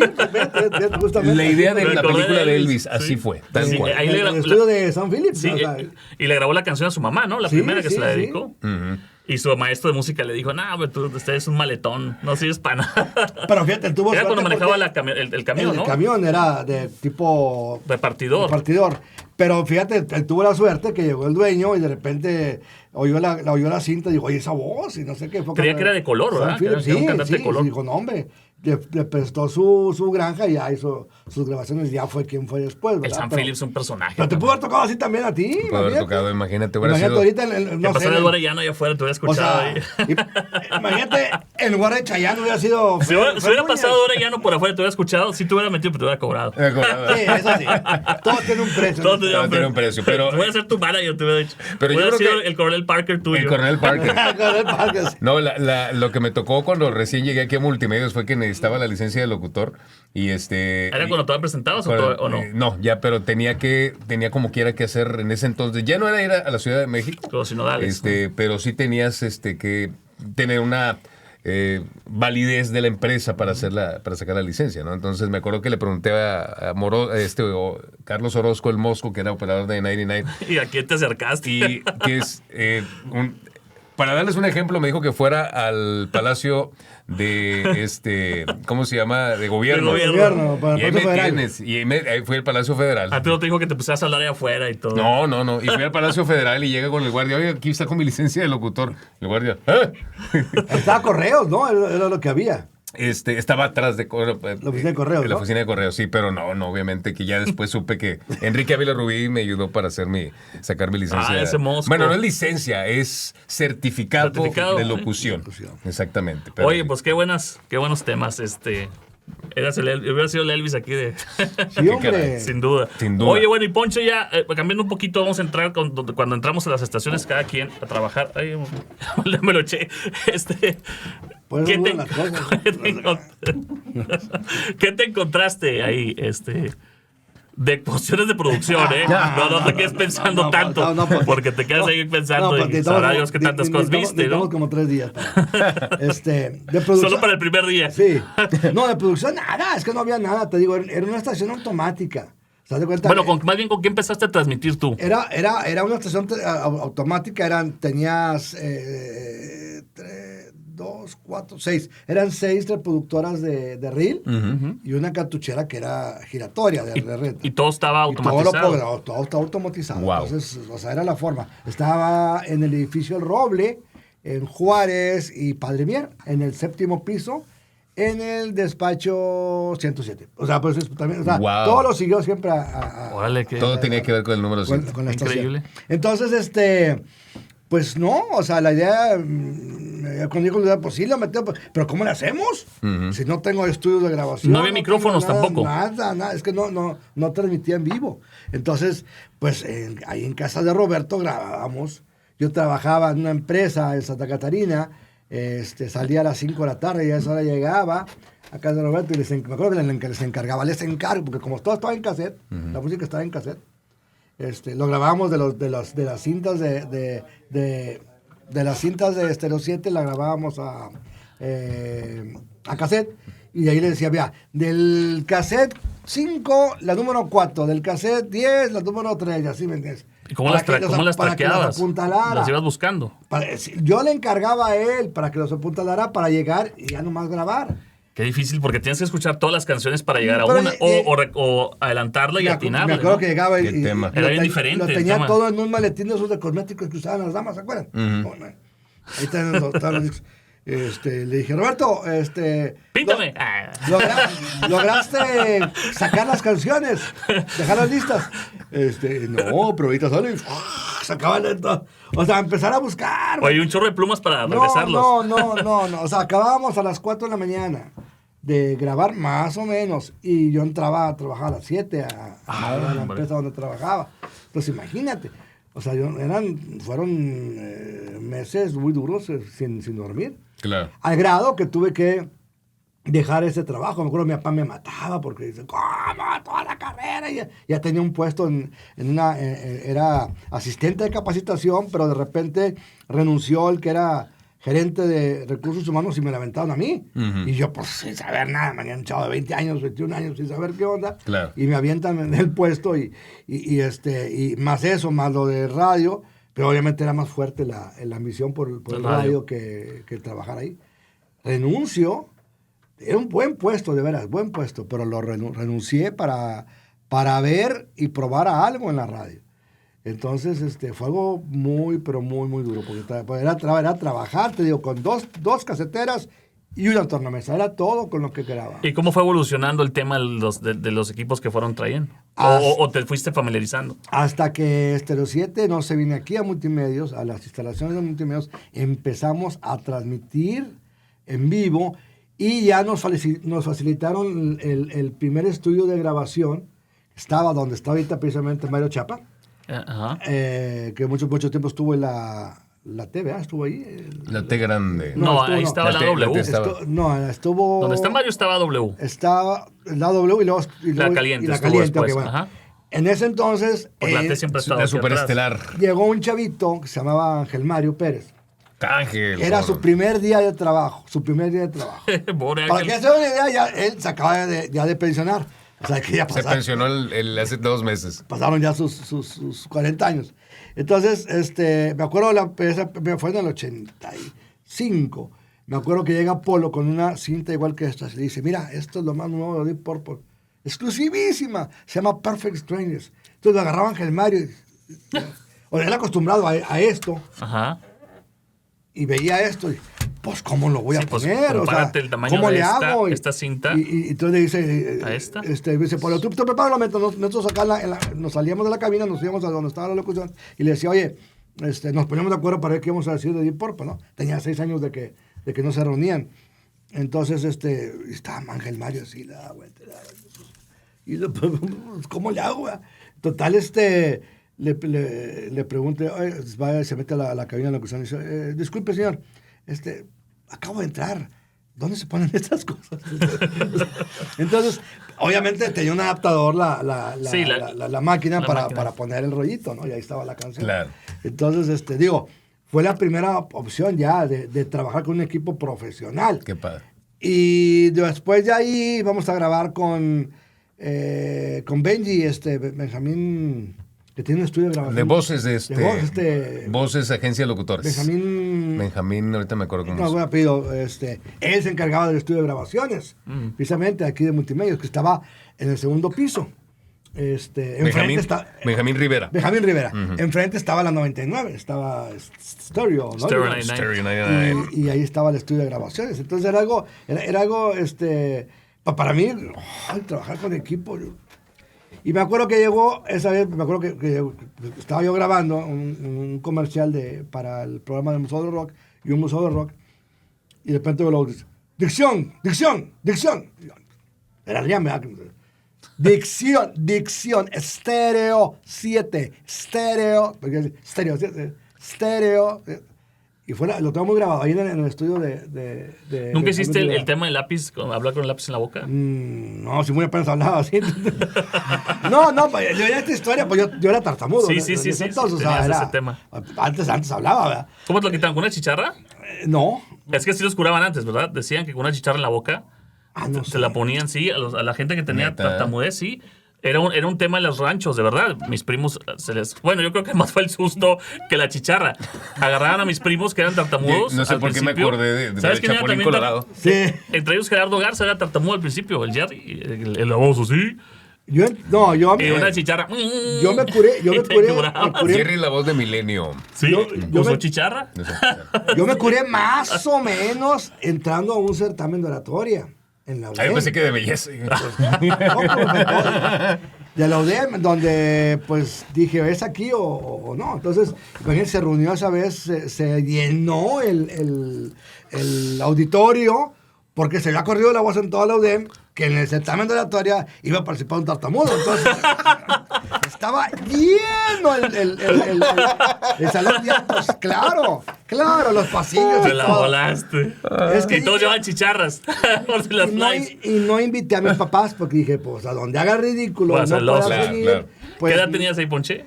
justamente. La idea de la película de Elvis, así fue, tal cual. Ahí el estudio de San Phillips. Sí, y le grabó la canción a su mamá, ¿no? La primera que se la dedicó. Y su maestro de música le dijo, no, pero usted es un maletón, no sirves para nada. Pero fíjate, tuvo era cuando manejaba el camión, ¿no? El camión era de tipo... Repartidor. Pero fíjate, él tuvo la suerte que llegó el dueño y de repente oyó la cinta y dijo, oye, esa voz, y no sé qué. Creía que era de color, ¿verdad? Sí, un cantante de color. Dijo, no, hombre, le prestó su granja y ya hizo sus grabaciones, ya fue quien fue después, ¿verdad? El Sam Phillips es un personaje. Pero te pudo haber tocado así también a ti. Pudo haber tocado, imagínate. Imagínate ahorita no sé. Eduardo Llano allá afuera, te hubiera escuchado ahí. Imagínate, en lugar de Chayanne hubiera sido... Si hubiera pasado Eduardo Llano por afuera, te hubiera escuchado, si te hubiera metido, pero te hubiera cobrado. Sí, eso sí. Todo tiene un precio. Todo tiene un precio, pero... Voy a ser tu manager, te hubiera dicho. Pero yo creo que el Coronel Parker tuyo. El Coronel Parker. Sí. No, lo que me tocó cuando recién llegué aquí a Multimedios fue que necesitaba la licencia de locutor y ¿Era cuando te presentabas o no? No, ya, pero tenía como quiera que hacer en ese entonces. Ya no era ir a la Ciudad de México. Los sinodales. Pero sí tenías que tener una validez de la empresa para sacar la licencia, ¿no? Entonces me acuerdo que le pregunté a Carlos Orozco, el Mosco, que era operador de 99. ¿Y a quién te acercaste? Y que es para darles un ejemplo, me dijo que fuera al Palacio de ¿cómo se llama? De gobierno. De gobierno, para y ahí me tienes. Y ahí fui al Palacio Federal. Ah, pero te dijo que te pusieras a hablar ahí afuera y todo. No. Y fui al Palacio Federal y llega con el guardia. Oye, aquí está con mi licencia de locutor. El guardia. ¿Eh? Estaba Correos, ¿no? Era lo que había. Estaba atrás de la oficina de correos, la oficina de correos, sí, pero no, obviamente que ya después supe que Enrique Ávila Rubí me ayudó para sacar mi licencia. Ese Mosco. Bueno, no es licencia, es certificado de locución. Exactamente. Pero oye, pues qué buenos temas. Hubiera sido el Elvis aquí de... Sí, hombre. Sin duda. Oye, bueno, y Poncho ya, cambiando un poquito, vamos a entrar cuando entramos a las estaciones cada quien a trabajar. Ay, me lo eché. ¿Qué te encontraste ahí, de cuestiones de producción, ¿eh? No te quedes pensando tanto, porque te quedas ahí pensando y sabrá Dios qué tantas cosas viste, ¿no? Como 3 días. De producción. Solo para el primer día. Sí. No, de producción nada, es que no había nada, te digo, era una estación automática. ¿Se das cuenta? Bueno, más bien, ¿con qué empezaste a transmitir tú? Era una estación automática, tenías 2, 4, 6. Eran 6 reproductoras de reel y una cartuchera que era giratoria de red. Y todo estaba automatizado. Todo estaba automatizado. Wow. Entonces, era la forma. Estaba en el edificio El Roble, en Juárez y Padre Mier, en el 7º piso, en el despacho 107. Pues también, wow. Todo lo siguió siempre todo tenía que ver con el número 7. Con la increíble. Estación. Entonces, pues no, la idea, cuando dijo, pues sí, lo metemos, pero ¿cómo le hacemos? Si no tengo estudios de grabación. No había micrófonos tampoco. Nada, es que no transmitía en vivo. Entonces, pues ahí en casa de Roberto grabábamos. Yo trabajaba en una empresa en Santa Catarina, salía a las 5 de la tarde y a esa hora llegaba a casa de Roberto y me acuerdo que les encargaba, les encargo, porque como todo estaba en cassette, la música estaba en cassette, lo grabamos de las cintas de las cintas de Stereo 7, la grabábamos a cassette, y de ahí le decía, vea, del cassette 5, la número 4, del cassette 10, la número 3, y así, ¿me entiendes? ¿Y cómo las traqueabas? ¿Las ibas buscando? Yo le encargaba a él para que los apuntalara para llegar y ya nomás grabar. Qué difícil, porque tienes que escuchar todas las canciones para llegar a Pero, una, o adelantarla y atinarla. Me acuerdo ¿no? que llegaba y Era bien diferente. Lo el tenía tema. todo en un maletín de esos de cosméticos que usaban las damas, ¿se acuerdan? Bueno, ahí están los discos. Le dije, Roberto, ¡Píntame! ¿lograste sacar las canciones? ¿Dejarlas listas? No, pero ahorita solo y sacaban todo. O sea, empezar a buscar. O hay un chorro de plumas para regresarlos. No. O sea, acabábamos a las 4 de la mañana de grabar más o menos. Y yo entraba a trabajar a las 7 a la empresa donde trabajaba. Pues imagínate. O sea, fueron meses muy duros sin dormir. Claro. Al grado que tuve que dejar ese trabajo. Me acuerdo que mi papá me mataba porque dice, ¿cómo? Toda la carrera. Y ya tenía un puesto era asistente de capacitación, pero de repente renunció el que era gerente de recursos humanos y me la aventaron a mí. Y yo, pues, sin saber nada, me habían echado de 20 años, 21 años, sin saber qué onda. Claro. Y me avientan en el puesto y más eso, más lo de radio. Pero obviamente era más fuerte la ambición por el radio que trabajar ahí. Renuncio. Era un buen puesto, de veras, buen puesto. Pero lo renuncié para ver y probar a algo en la radio. Entonces, fue algo muy, pero muy, muy duro. Porque era trabajar, te digo, con dos caseteras y una tornamesa. Era todo con lo que grababa. ¿Y cómo fue evolucionando el tema de los equipos que fueron trayendo? ¿O te fuiste familiarizando? Hasta que Stereo 7 no se vine aquí a Multimedios, a las instalaciones de Multimedios, empezamos a transmitir en vivo y ya nos facilitaron el primer estudio de grabación. Estaba donde está ahorita precisamente Mario Chapa, que mucho tiempo estuvo en la TV, ¿estuvo ahí? La T grande. No, ahí estaba la W. Estuvo... Donde está Mario estaba W. Estaba la W y luego la Caliente. Y la estuvo Caliente, después. okay, bueno. En ese entonces... Porque la T siempre ha estado La aquí superestelar. Llegó un chavito que se llamaba Ángel Mario Pérez. Ángel. Era su primer día de trabajo. Pobre Para Ángel. que se den una idea, ya él se acaba de pensionar. O sea, que ya Se pensionó hace 2 meses. pasaron ya sus 40 años. Entonces, me acuerdo, fue en el 85. Me acuerdo que llega Polo con una cinta igual que esta. Se le dice, mira, esto es lo más nuevo de Deep Purple. Exclusivísima. Se llama Perfect Strangers. Entonces lo agarraba Ángel Mario. O él acostumbrado a esto. Ajá. Y veía esto y, pues, ¿cómo lo voy a poner? O sea, el tamaño ¿cómo de le hago? esta cinta. Y entonces le dice... ¿A esta? Dice, Polo, tú prepáralo. Nosotros acá nos salíamos de la cabina, nos íbamos a donde estaba la locución y le decía, oye, nos poníamos de acuerdo para ver qué íbamos a decir de Deep Purple, ¿no? Tenía 6 años de que no se reunían. Entonces, estaba Ángel Mario así, la da vuelta. Y ¿cómo le hago, güey? Total, le pregunté, se mete a la cabina de la locución y dice, disculpe, señor, acabo de entrar. ¿Dónde se ponen estas cosas? Entonces, obviamente tenía un adaptador la máquina para poner el rollito, ¿no? Y ahí estaba la canción. Claro. Entonces, fue la primera opción ya de trabajar con un equipo profesional. Qué padre. Y después de ahí vamos a grabar con Benji, Benjamín, que tiene un estudio de grabación. De voces Voces, agencia de locutores. Benjamín, ahorita me acuerdo cómo no, es. buen apellido. Él se encargaba del estudio de grabaciones, precisamente aquí de Multimedios, que estaba en el segundo piso. Benjamín Rivera. Benjamín Rivera. Enfrente estaba la 99, estaba Stereo, ¿no? Stereo 99. Y ahí estaba el estudio de grabaciones. Entonces era algo, para mí, trabajar con equipo. Y me acuerdo que llegó, esa vez, que estaba yo grabando un comercial para el programa del Museo del Rock y un Museo del Rock, y de repente me lo dice, dicción. Era Rian, ¿verdad? Dicción, Stereo 7, Stereo. Y lo tengo muy grabado ahí en el estudio de ¿Nunca hiciste el tema del lápiz, hablar con el lápiz en la boca? No, si muy apenas hablaba así. No, yo ya esta historia, pues yo era tartamudo. Sí. Entonces, o tenías sea, ese tema. Antes hablaba, ¿verdad? ¿Cómo te lo quitaron? ¿Con una chicharra? No. Es que sí los curaban antes, ¿verdad? Decían que con una chicharra en la boca No se sé. la ponían, sí, a la gente que tenía ¿Neta? tartamudez, sí. Era un tema en los ranchos, de verdad. Mis primos Bueno, yo creo que más fue el susto que la chicharra. Agarraban a mis primos que eran tartamudos. No sé al por qué me principio. acordé de ¿Sabes quién era Chapulín también Colorado. Sí. Entre ellos Gerardo Garza era tartamudo al principio. El Jerry, el abuso, sí. Yo Y una chicharra. Yo me curé. Y te curaba. Jerry, la voz de Milenio. Sí, yo ¿usó me- chicharra? No sé. Yo me curé más o menos entrando a un certamen de oratoria en la Ah, UDEM. yo pensé que de belleza. De la UDEM, donde pues dije, ¿es aquí o no? Entonces, imagínense, se reunió esa vez, se llenó el auditorio, porque se había corrido la voz en toda la UDEM, que en el certamen de oratoria iba a participar un tartamudo. Entonces, estaba lleno el salón de actos. Claro, los pasillos. Te y la todo. volaste. Es que Y todos dije- llevan chicharras. Por las Y no, flies. y no invité a mis papás porque dije, pues a donde haga ridículo, Pues, no celoso. pueda Claro, seguir. claro. Pues, ¿Qué edad tenías ahí, Ponche?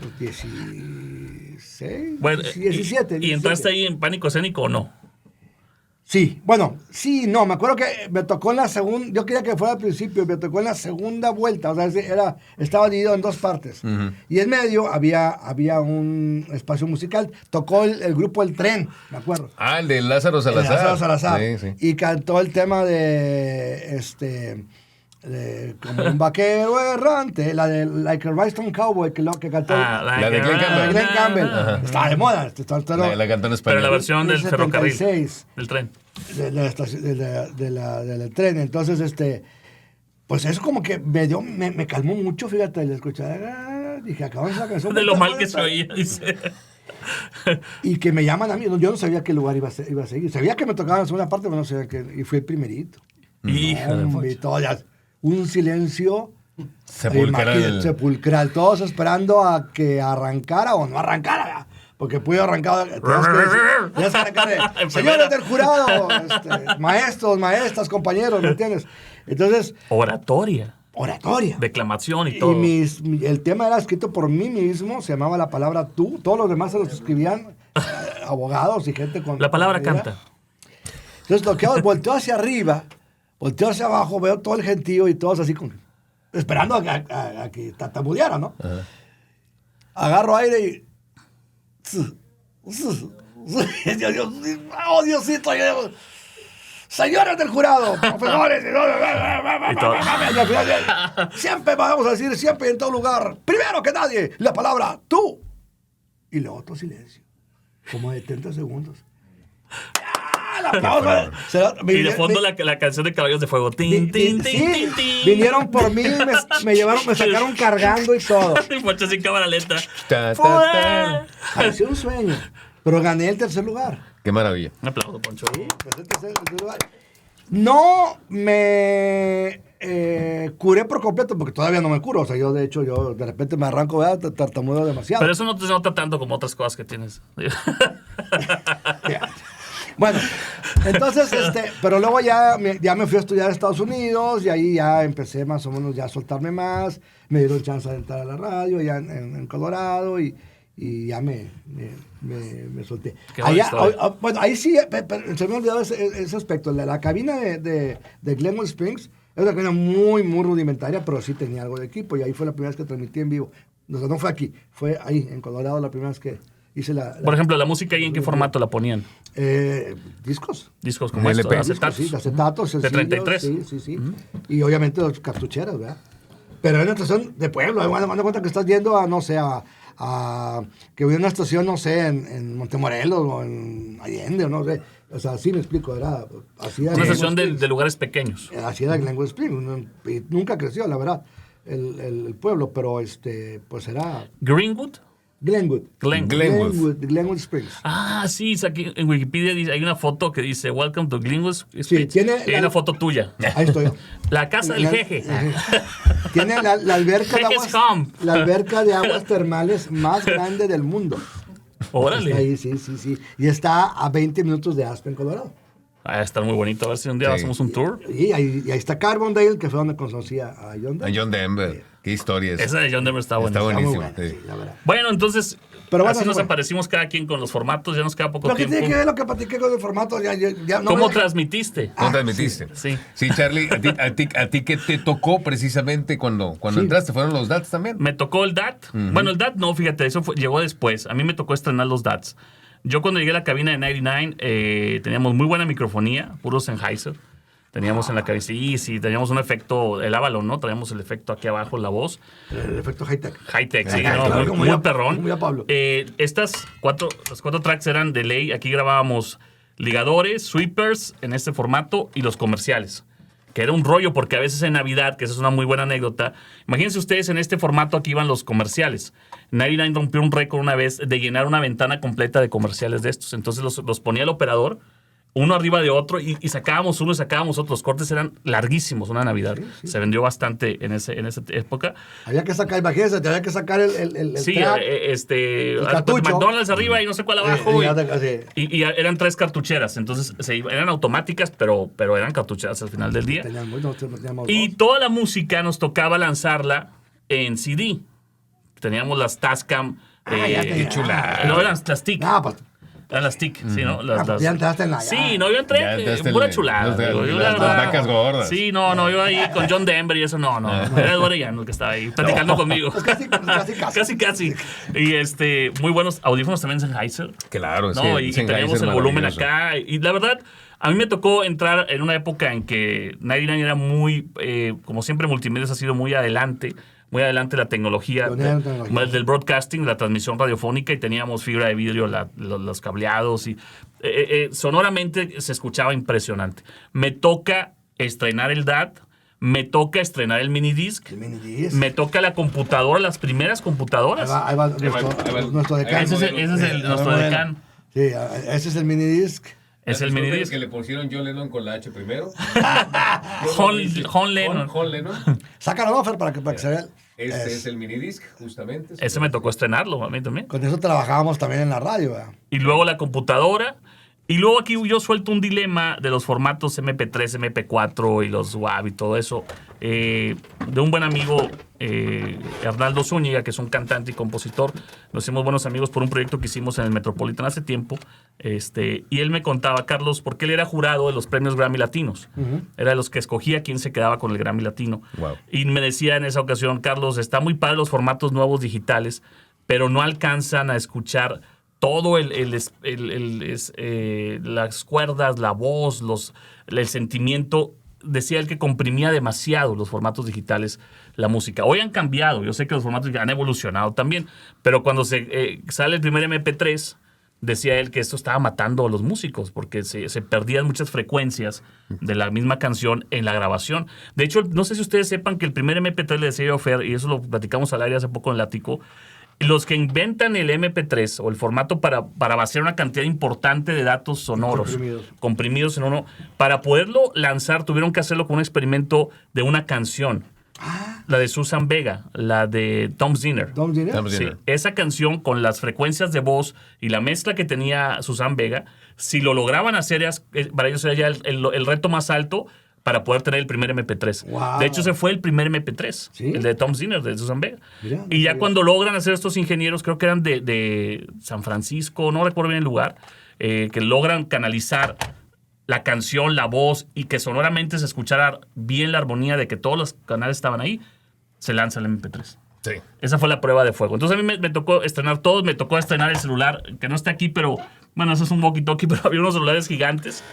Pues 16, Bueno, 17. ¿Y entraste ahí en pánico escénico o no? Sí, bueno, sí, no, me acuerdo que me tocó en la segunda, yo quería que fuera al principio, me tocó en la segunda vuelta, o sea, estaba dividido en dos partes. Y en medio había un espacio musical, tocó el grupo El Tren, me acuerdo. Ah, el de Lázaro Salazar. Lázaro Salazar. Sí. Y cantó el tema de como un vaquero errante, la de Like a Rhinestone Cowboy, que cantó La de Glenn Campbell. Glenn Campell. Ajá. Está de moda. La cantó en Pero español. la versión del del ferrocarril. 76. Del tren. Del tren. Entonces, pues eso como que me calmó mucho, fíjate, al escuchar. Dije, acabamos la canción. De lo mal que se oía, dice. Y que me llaman a mí. Yo no sabía qué lugar iba a seguir. Sabía que me tocaba la segunda parte, pero no sabía que. Y fue el primerito. Hija de Hombre, y todo ya, un silencio Sepulcral. sepulcral, todos esperando a que arrancara o no arrancara, ¿verdad? Porque pudo arrancar. Tenías que arrancar de, señores del jurado, maestros, maestras, compañeros, ¿me entiendes? Entonces, Oratoria. oratoria. Declamación y Y todo. el tema era escrito por mí mismo, se llamaba la palabra tú, todos los demás se los escribían abogados y gente con... La palabra con- canta. Entonces lo que hago es volteo hacia arriba, volteo hacia abajo, veo todo el gentío y todos así esperando a que tartamudeara, ¿no? Agarro aire y... ¡Oh, Diosito! Señores del jurado, profesores, siempre vamos a decir, siempre en todo lugar, primero que nadie, la palabra tú. Y luego otro silencio, como de 30 segundos. La pausa. Y de fondo la canción de Caballos de Fuego. Tin, tin, tin, Sí, tin, tin. vinieron por mí, me llevaron, me sacaron cargando y todo. Y Poncho sin cámara lenta. Ta, ta, ta. Pareció un sueño, pero gané el tercer lugar. Qué maravilla. Un aplauso, Poncho. Pues el tercer lugar. No me curé por completo, porque todavía no me curo. O sea, yo de repente me arranco, ¿verdad? Tartamudeo demasiado. Pero eso no te nota tanto como otras cosas que tienes. Bueno, entonces, pero luego ya me fui a estudiar a Estados Unidos y ahí ya empecé más o menos ya a soltarme más. Me dieron chance de entrar a la radio ya en Colorado y ya me solté. Qué buena historia. Bueno, ahí sí, se me ha olvidado ese aspecto. La cabina de Glenwood Springs es una cabina muy, muy rudimentaria, pero sí tenía algo de equipo y ahí fue la primera vez que transmití en vivo. O sea, no fue aquí, fue ahí, en Colorado, la primera vez que hice Por ejemplo, la música ahí en qué formato la ponían. discos. Discos como LP. estos, acetatos. Sí, de acetatos, De sencillos, 33. Sí. Y obviamente los cartucheras, ¿verdad? Pero es una estación de pueblo, dando cuenta que estás yendo a, no sé, que hubiera una estación, no sé, en Montemorelos o en Allende, o no sé. O sea, sí me explico, era así era Una Glenwood estación Springs. de lugares pequeños. Así era Glenwood Springs. Y nunca creció, la verdad, el pueblo, pero pues era Greenwood. Glenwood. Glenwood Springs. Ah, sí, aquí en Wikipedia hay una foto que dice Welcome to Glenwood Springs. Sí, tiene Y hay una foto tuya. Ahí estoy yo. La casa del jeje. Tiene la alberca de Jeje's aguas, home. la alberca de aguas termales más grande del mundo. Órale. Está ahí, sí. Y está a 20 minutos de Aspen, Colorado. Va a estar muy bonito. A ver si un día Sí. hacemos un tour. Y ahí está Carbondale, que fue donde conocí a John Denver. A John Denver. Qué historia es. Esa de John Denver está buena. Está Está muy buenísimo. buena, Sí. sí, la verdad. Bueno, entonces, Pero bueno, así eso nos fue. aparecimos cada quien con los formatos. Ya nos queda poco Pero ¿qué tiempo. tiene que ver lo que platiqué con el formato? Ya, no ¿Cómo me- transmitiste? ¿Cómo transmitiste? sí. Sí, Charlie, a ti ¿qué te tocó precisamente cuando Sí. entraste? ¿Fueron los DATs también? Me tocó el DAT. Bueno, el DAT no, fíjate, llegó después. A mí me tocó estrenar los DATs. Yo cuando llegué a la cabina de 99, teníamos muy buena microfonía, puro Sennheiser. Teníamos en la cabeza, sí, teníamos un efecto, el Avalon, ¿no? Traíamos el efecto aquí abajo en la voz. El efecto high-tech. High-tech, sí, Claro, ¿no? como Muy ya- perrón. como ya Pablo. Los cuatro tracks eran de ley. Aquí grabábamos ligadores, sweepers en este formato y los comerciales. Que era un rollo porque a veces en Navidad, que esa es una muy buena anécdota, imagínense ustedes en este formato aquí iban los comerciales. 99 rompió un récord una vez de llenar una ventana completa de comerciales de estos. Entonces los ponía el operador, uno arriba de otro, y sacábamos uno y sacábamos otro. Los cortes eran larguísimos una Navidad. Se vendió bastante en esa época. Había que sacar, imagínense, había que sacar el Sí, track. cartucho. McDonald's arriba y no sé cuál abajo. así. Y eran 3 cartucheras. Entonces eran automáticas, pero eran cartucheras al final del día. Teníamos Y dos. toda la música nos tocaba lanzarla en CD. Teníamos las Tascam. ya tenía. Qué chula. No, eran las TIC. No, pues, Eran las TIC, sí, ¿no? ya entraste en la... Sí, no, yo entré Ya entraste pura en chulada. los de- digo, yo, las la verdad, vacas gordas. Sí, no, yo ahí con John Denver y eso, no. Era Eduardo Llano el que estaba ahí platicando conmigo. Pues casi. Y muy buenos audífonos también Sennheiser. Claro, sí. No, y Sennheiser teníamos el volumen maravilloso. acá. Y la verdad, a mí me tocó entrar en una época en que 99 era muy, como siempre, multimedia ha sido muy adelante la tecnología Pionero en tecnología. del broadcasting, la transmisión radiofónica, y teníamos fibra de vidrio, los cableados, y sonoramente se escuchaba impresionante. Me toca estrenar el DAT, me toca estrenar el minidisc, El minidisc. me toca la computadora, las primeras computadoras. Ahí va ahí va. nuestro decano. Ese es nuestro decán. Sí, ese es el minidisc. Es el minidisc. Que le pusieron John Lennon con la H primero. John Lennon. John Lennon. Sácalo, ¿no, Fer, para que se vea. Este es el minidisc, justamente. Ese me tocó estrenarlo a mí también. Con eso trabajábamos también en la radio, ¿verdad? Y luego la computadora. Y luego aquí yo suelto un dilema de los formatos MP3, MP4 y los WAV y todo eso. De un buen amigo, Hernaldo Zúñiga, que es un cantante y compositor. Nos hicimos buenos amigos por un proyecto que hicimos en el Metropolitan hace tiempo. Y él me contaba, Carlos, porque él era jurado de los premios Grammy Latinos. Era de los que escogía quién se quedaba con el Grammy Latino. Wow. Y me decía en esa ocasión, Carlos, está muy padre los formatos nuevos digitales, pero no alcanzan a escuchar todo las cuerdas, la voz, el sentimiento. Decía él que comprimía demasiado los formatos digitales la música. Hoy han cambiado, yo sé que los formatos han evolucionado también, pero cuando sale el primer MP3, decía él que esto estaba matando a los músicos porque se perdían muchas frecuencias de la misma canción en la grabación. De hecho, no sé si ustedes sepan que el primer MP3 le decía yo a Fer, y eso lo platicamos al aire hace poco en el ático, los que inventan el MP3 o el formato para vaciar una cantidad importante de datos sonoros comprimidos en uno, para poderlo lanzar tuvieron que hacerlo con un experimento de una canción. La de Susan Vega, la de Tom Zinner. Tom Zinner. Tom Sí, Zinner. esa canción con las frecuencias de voz y la mezcla que tenía Susan Vega, si lo lograban hacer, para ellos era ya el reto más alto para poder tener el primer MP3. Wow. De hecho, ese fue el primer MP3, ¿Sí? el de Tom Zinner, de Susan Vega. Mira, Y ya no cuando logran hacer estos ingenieros, creo que eran de San Francisco, no recuerdo bien el lugar, que logran canalizar la canción, la voz, y que sonoramente se escuchara bien la armonía de que todos los canales estaban ahí, se lanza el MP3. Sí. Esa fue la prueba de fuego. Entonces a mí me tocó estrenar todos, me tocó estrenar el celular, que no está aquí, pero bueno, eso es un walkie-talkie, pero había unos celulares gigantes.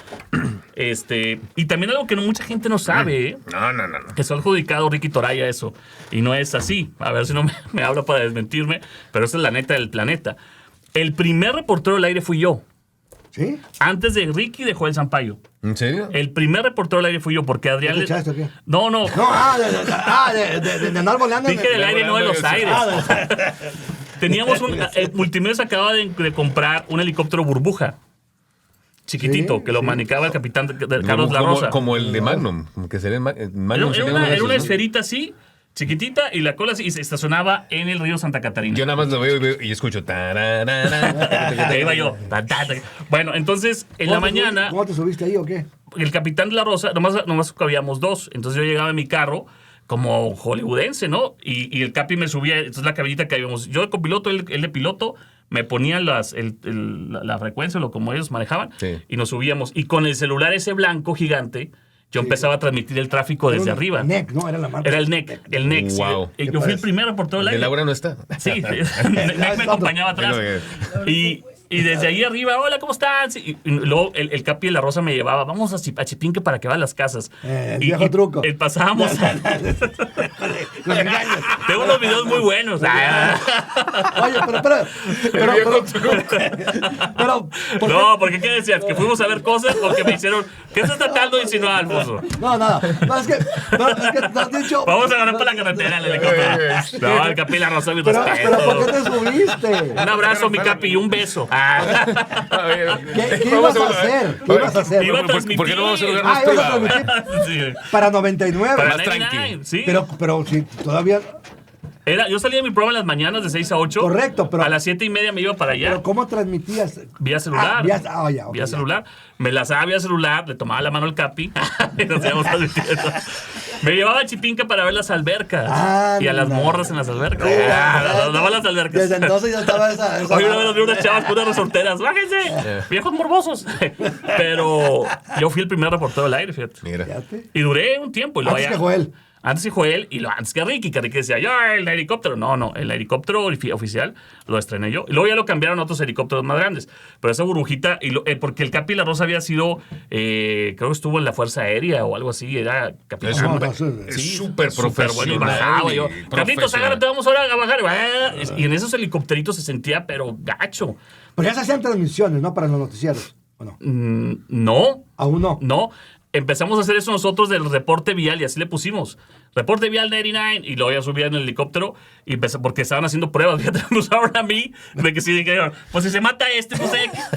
Y también algo que mucha gente no sabe, ¿eh? No. Que se ha adjudicado Ricky Toraya eso. Y no es así. A ver si no me habla para desmentirme, pero esa es la neta del planeta. El primer reportero del aire fui yo. ¿Sí? Antes de Ricky de Joel Sampaio. ¿En serio? El primer reportero del aire fui yo porque Adrián... ¿Te echaste o qué? No. No, de andar volando. Dije del aire, no de los aires. Teníamos Multimedia acababa de comprar un helicóptero burbuja. Chiquitito, Sí, que lo sí. manejaba el capitán Carlos La Rosa. Como el de Magnum. Que sería Magnum. Era sería uno de una esos, ¿no? esferita así, chiquitita y la cola y se estacionaba en el río Santa Catarina. Yo nada más lo veo y escucho. Ahí iba yo. Bueno, entonces, en la mañana, ¿Cómo te subiste ahí o qué? el Capitán de la Rosa, nomás cabíamos dos. Entonces yo llegaba en mi carro como hollywoodense, ¿no? Y el Capi me subía, entonces la cabinita que habíamos. Yo de copiloto, él de piloto, me ponían la frecuencia, como ellos manejaban, Sí. y nos subíamos. Y con el celular ese blanco gigante, yo empezaba a transmitir el tráfico desde arriba. NEC, ¿no? Era la marca. Era el NEC, el NEC. sí. Wow. Yo fui el primero por todo el De aire. Laura no está. Sí, NEC me acompañaba atrás. Y desde ahí arriba, hola, ¿cómo están? Sí, y luego el Capi de la Rosa me llevaba, vamos a Chipinque para que vean las casas. El viejo truco. Pasábamos. Los engaños. Tengo unos videos muy buenos. Oye, pero ¿por qué? No, porque ¿qué decías? ¿Que fuimos a ver cosas o que me hicieron? ¿Qué estás tratando de insinuar, Alfonso? No, nada. No, es que te has dicho. Vamos a ganar por la carretera el helicóptero. No, el Capi de la Rosa, mi Pero ¿por qué respeto. te subiste? Un abrazo, mi Capi, y un beso. ¿Qué ibas a hacer? ¿Qué ibas a hacer? Iba a transmitir. ¿Por qué no vamos a lugar Ah, más ibas a privado? transmitir Sí. para 99. Para Más 99, tranqui. sí. Pero si todavía. Yo salía de mi programa en las mañanas de 6 a 8. Correcto, pero- A las 7:30 me iba para allá. Pero ¿cómo transmitías? Vía celular. Ya, ok, Vía ya. celular. Me lanzaba vía celular, le tomaba la mano al Capi y nos íbamos transmitiendo. Me llevaba a Chipinca para ver las albercas. Y a las Anda. morras en las albercas. Daba las albercas. Desde entonces ya estaba esa. Hoy una vez vi unas chavas puras resorteras. ¡Bájense! Viejos morbosos. Pero yo fui el primer reportero del aire, fíjate. Mira. Fíjate. Y duré un tiempo. Y luego Antes ya- que Joel. Antes que Joel y antes que Ricky, que Ricky decía, yo el helicóptero. No, el helicóptero oficial lo estrené yo. Y luego ya lo cambiaron a otros helicópteros más grandes. Pero esa burbujita, porque el Capi La Rosa había sido, creo que estuvo en la Fuerza Aérea o algo así, era capitán. Es No, súper- no, sí. es Sí, súper súper bueno y profesional. bajaba yo. y Carlitos, profesional. agárrate, vamos ahora a bajar. Y en esos helicópteritos se sentía, pero gacho. Pero ya se hacían transmisiones, ¿no? Para los noticieros. ¿O no? No, Aún no. no. Empezamos a hacer eso nosotros del reporte vial y así le pusimos. Reporte vial 99 y luego ya subía en el helicóptero y porque estaban haciendo pruebas. Fíjate, me usaron a mí de que sí dijeron, pues si se mata este, pues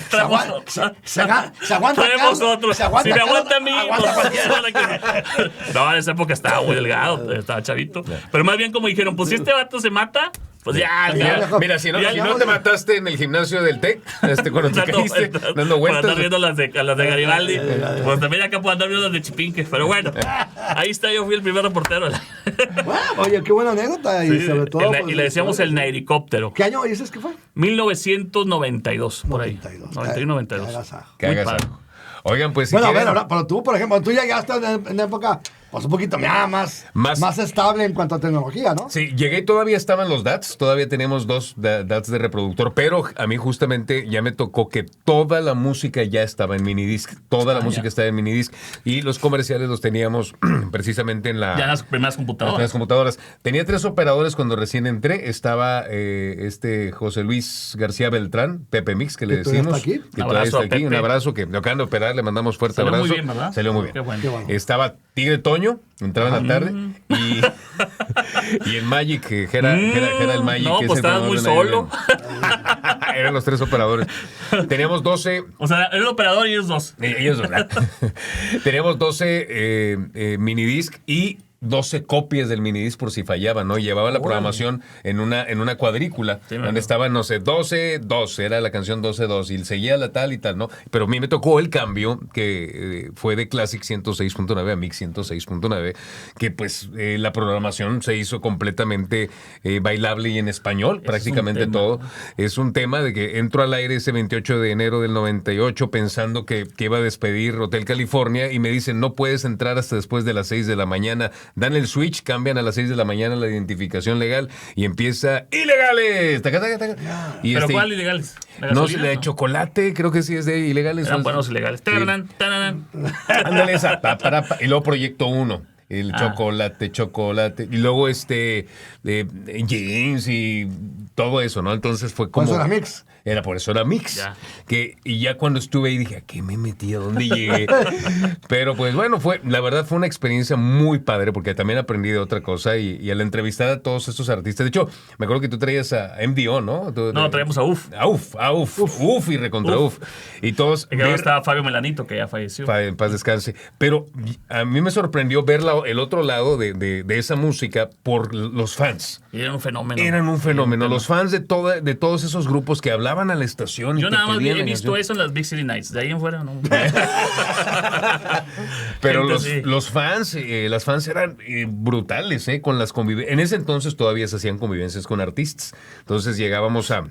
traemos otro. Se aguanta. Traemos Carlos, otro. se aguanta, Si me Carlos, aguanta a mí, aguanta pues, cualquiera. no, en esa época estaba muy delgado, estaba chavito. Pero más bien como dijeron, pues si este vato se mata, pues ya. Mira, si no Ya, te mataste en el gimnasio del TEC, cuando te caíste, dando vueltas. Por andar viendo las de Garibaldi. Pues también acá puedo andar viendo las de Chipinque. Pero bueno, ahí está, yo fui el primer reportero. Bueno, oye, qué buena anécdota. Y sobre todo. Y le decíamos el Nairicóptero. ¿Qué año dices que fue? 1992, por ahí. 92. 91-92. Agasajo. Que Muy hagas padre. algo. Oigan, pues si Bueno, a ver, quieren- ahora, pero tú, por ejemplo, tú llegaste en época, pues un poquito más estable en cuanto a tecnología, ¿no? Sí, llegué y todavía estaban los DATs, todavía teníamos dos DATs de reproductor, pero a mí justamente ya me tocó que toda la música ya estaba en minidisc, toda la música estaba en minidisc y los comerciales los teníamos precisamente en Ya en las primeras en computadoras. las computadoras. Tenía 3 operadores cuando recién entré, estaba José Luis García Beltrán, Pepe Mix, que le Que todavía decimos, está aquí. que Un todavía abrazo está a aquí, un Pepe. abrazo que lo acaban de operar, le mandamos fuerte Salió muy abrazo. bien, ¿verdad? Salió muy bien. Qué bueno. Qué bueno. Estaba Tigre Toño, entraba en la tarde, y el Magic, que era el Magic. No, que es pues el estabas muy programador de solo. Navidad. Eran los 3 operadores. Teníamos 12. O sea, era el operador y ellos dos. Ellos, ¿verdad? Teníamos 12 minidisc y 12 copias del minidisc por si fallaban, ¿no? Llevaba la programación en una cuadrícula, Sí, me donde acuerdo. estaban, no sé, 12-2, era la canción 12-2, y seguía la tal y tal, ¿no? Pero a mí me tocó el cambio, que fue de Classic 106.9 a Mix 106.9, que pues la programación se hizo completamente bailable y en español, prácticamente tema. todo. Es un tema de que entro al aire ese 28 de enero del 98 pensando que iba a despedir Hotel California y me dicen, no puedes entrar hasta después de las 6 de la mañana. Dan el switch, cambian a las 6 de la mañana la identificación legal y empieza ¡ilegales! Taca, taca, taca. Y ¿Pero cuál ilegales? ¿La no, gasolina? de chocolate, creo que sí es de ilegales. Eran buenos ilegales. Sí. Tararán. Ándale esa. Y luego Proyecto 1. El Ah. chocolate. Y luego jeans y todo eso, ¿no? Entonces fue como... Eso era Mix. Era por eso era Mix. Ya. Y ya cuando estuve ahí dije, ¿a qué me metí? ¿A dónde llegué? Pero pues bueno, la verdad fue una experiencia muy padre porque también aprendí de otra cosa y al entrevistar a todos estos artistas. De hecho, me acuerdo que tú traías a MDO, ¿no? No, traemos a UF. Uf y recontra Uf. Y todos... Y ahora estaba Fabio Melanito, que ya falleció. En paz descanse. Pero a mí me sorprendió ver el otro lado de esa música por los fans. Y era un fenómeno. Eran un fenómeno. Los fans de todos esos grupos que hablaban a la estación. Yo y te nada más pedían he la visto canción. eso en las Big City Nights. De ahí en fuera, no. Pero Gente, sí. los fans, las fans eran brutales, con las convivencias. En ese entonces todavía se hacían convivencias con artistas. Entonces llegábamos a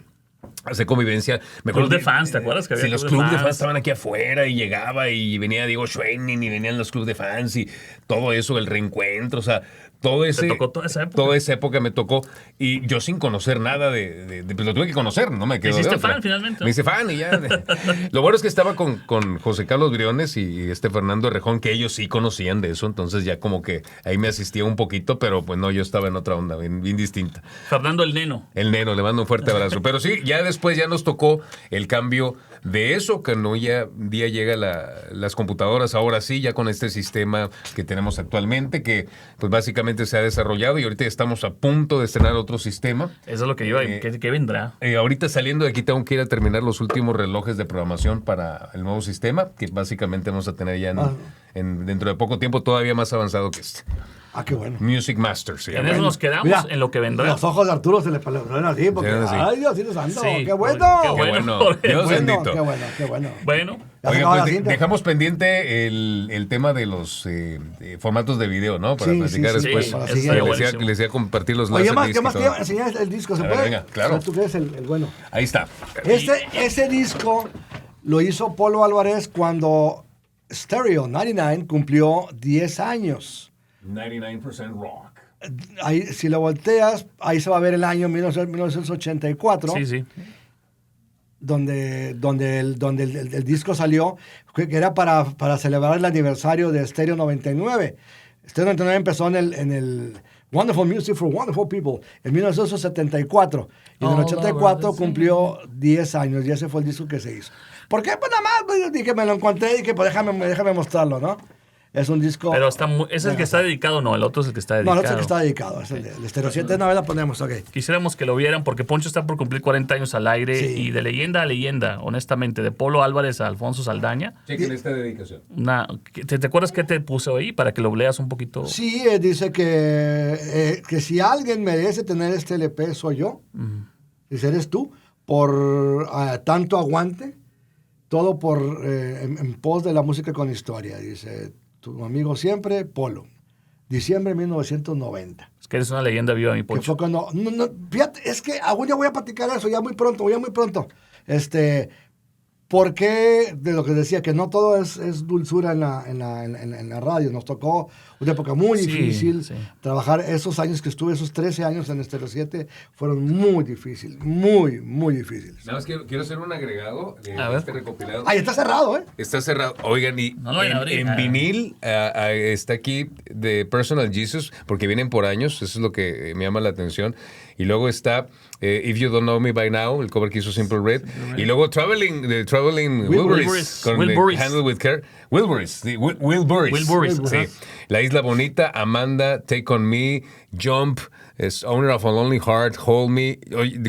hacer convivencia. Club de fans, ¿te acuerdas que había Sí, los club de clubes de fans? fans estaban aquí afuera y llegaba y venía Diego Schwenning y venían los clubes de fans y todo eso, el reencuentro, o sea, todo ese... ¿Te tocó toda esa época? Toda esa época me tocó y yo sin conocer nada pues lo tuve que conocer, no me quedo ¿Te hiciste de otra. fan finalmente? Me hice fan y ya. Lo bueno es que estaba con José Carlos Briones y Fernando Herrejón, que ellos sí conocían de eso, entonces ya como que ahí me asistía un poquito, pero pues no, yo estaba en otra onda, bien distinta. Fernando el Neno. El Neno, le mando un fuerte abrazo. Pero sí, ya después ya nos tocó el cambio de eso, que no ya día llega las computadoras, ahora sí, ya con este sistema que tenemos actualmente, que pues básicamente se ha desarrollado y ahorita estamos a punto de estrenar otro sistema. Eso es lo que iba. ¿Qué vendrá? Ahorita saliendo de aquí tengo que ir a terminar los últimos relojes de programación para el nuevo sistema, que básicamente vamos a tener ya dentro de poco tiempo, todavía más avanzado que este. Ah, qué bueno. Music Master, sí. En eso nos quedamos, Mira, en lo que vendrá. Los ojos de Arturo se le ponen así, porque, Sí, sí. ay, Dios santo, Sí, qué bueno. qué Qué bueno. Qué Dios bueno, bendito. qué bueno, qué bueno. Bueno, Ya se Oigan, acabó pues la cinta. dejamos pendiente el tema de los formatos de video, ¿no? Para Sí, platicar sí, sí, después. para la les, siguiente. decía, les decía compartir los Oye, Laserdisc ¿qué más y te todo. iba a enseñar el disco? ¿Se A ver, puede? venga, claro. O sea, ¿tú crees el bueno? Ahí está. Ese disco lo hizo Polo Álvarez cuando Stereo 99 cumplió 10 años. 99% rock. Ahí, si lo volteas, ahí se va a ver el año 1984. sí, sí. donde el disco salió, que era para celebrar el aniversario de Stereo 99. Stereo 99 empezó en el Wonderful Music for Wonderful People en 1974. Y en el 84 cumplió 10 años y ese fue el disco que se hizo. ¿Por qué? Pues nada más, pues, dije, me lo encontré y dije, pues déjame mostrarlo, ¿no? Es un disco... Pero ese es el que está dedicado, no, el otro es el que está No, dedicado. el otro es el que está dedicado. Es el Stereo 7, no, la ponemos, ok. Quisiéramos que lo vieran porque Poncho está por cumplir 40 años al aire Sí. y de leyenda a leyenda, honestamente, de Polo Álvarez a Alfonso Saldaña. Chequen esta dedicación. ¿Te acuerdas qué te puse ahí para que lo leas un poquito? Sí, dice que si alguien merece tener este LP soy yo. Dice, eres tú, por tanto aguante, todo en pos de la música con historia. Dice, tu amigo siempre, Polo. Diciembre de 1990. Es que eres una leyenda viva, mi Que Poncho. fue cuando... No, fíjate, es que aún ya voy a platicar eso, ya muy pronto. Porque de lo que decía, que no todo es dulzura en la radio. Nos tocó una época muy Sí, difícil. sí. Trabajar esos años que estuve, esos 13 años en Estéreo 7, fueron muy difíciles, muy, muy difíciles. Nada más quiero hacer un agregado A ver. este recopilado. Ahí está cerrado, ¿eh? Está cerrado. Oigan, y No lo vayan a abrir. en vinil está aquí de Personal Jesus, porque vienen por años, eso es lo que me llama la atención. Y luego está If You Don't Know Me By Now, el cover que hizo Simple Red. Y luego Traveling Wilburys, con Wilburys. Handle With Care. Wilburys, sí, Wilburys. Wilburys, Sí. ajá. La Isla Bonita, Amanda, Take On Me, Jump, es Owner of a Lonely Heart, Hold Me,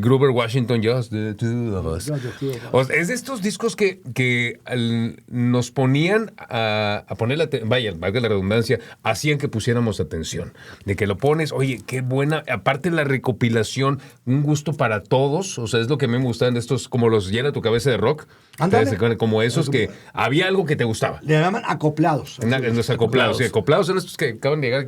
Gruber Washington, Just the Two of Us. Just the Two of Us. O sea, es de estos discos que nos ponían a poner vaya, valga la redundancia, hacían que pusiéramos atención. De que lo pones, oye, qué buena, aparte la recopilación, un gusto para todos, o sea, es lo que a mí me gustan de estos, como los llena tu cabeza de rock, Ándale. como esos que había algo que te gustaba. Le llaman acoplados. En los acoplados, sí, acoplados son estos que acaban de llegar.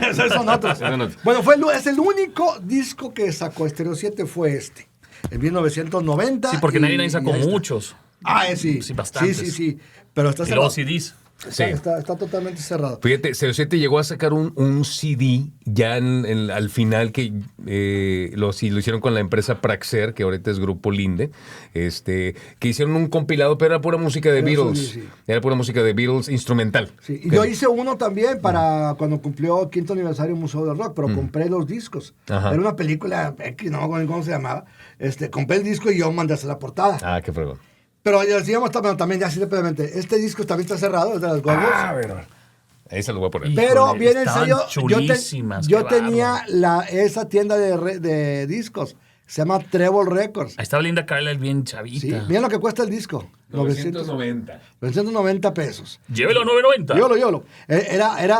Esos son otros. Son otros. Bueno, es el único disco que sacó Estéreo 7 fue este, en 1990. Sí, porque nadie sacó ahí está. muchos. Sí. Sí, bastantes. Sí. Pero está Y luego cerrado. CDs. Sí. Está totalmente cerrado. Fíjate, 07 llegó a sacar un CD ya al final que lo hicieron con la empresa Praxair, que ahorita es Grupo Linde, que hicieron un compilado, pero era pura música de Beatles. Sí. Era pura música de Beatles instrumental. Sí, y yo hice uno también para cuando cumplió 5º aniversario Museo del Rock, pero compré los discos. Ajá. Era una película X, no me acuerdo cómo se llamaba. Compré el disco y yo mandé a hacer la portada. Ah, qué fregón. Pero decíamos también, ya así rápidamente, este disco también está cerrado, es de las Gogos. Bueno. Ahí se lo voy a poner. Híjole, Pero viene en estaban serio, chulísimas, yo qué tenía esa tienda de discos, se llama Treble Records. Ahí estaba Linda Carlisle bien chavita. Sí, mira lo que cuesta el disco. 990. 990 pesos. Llévelo a 990. Yolo.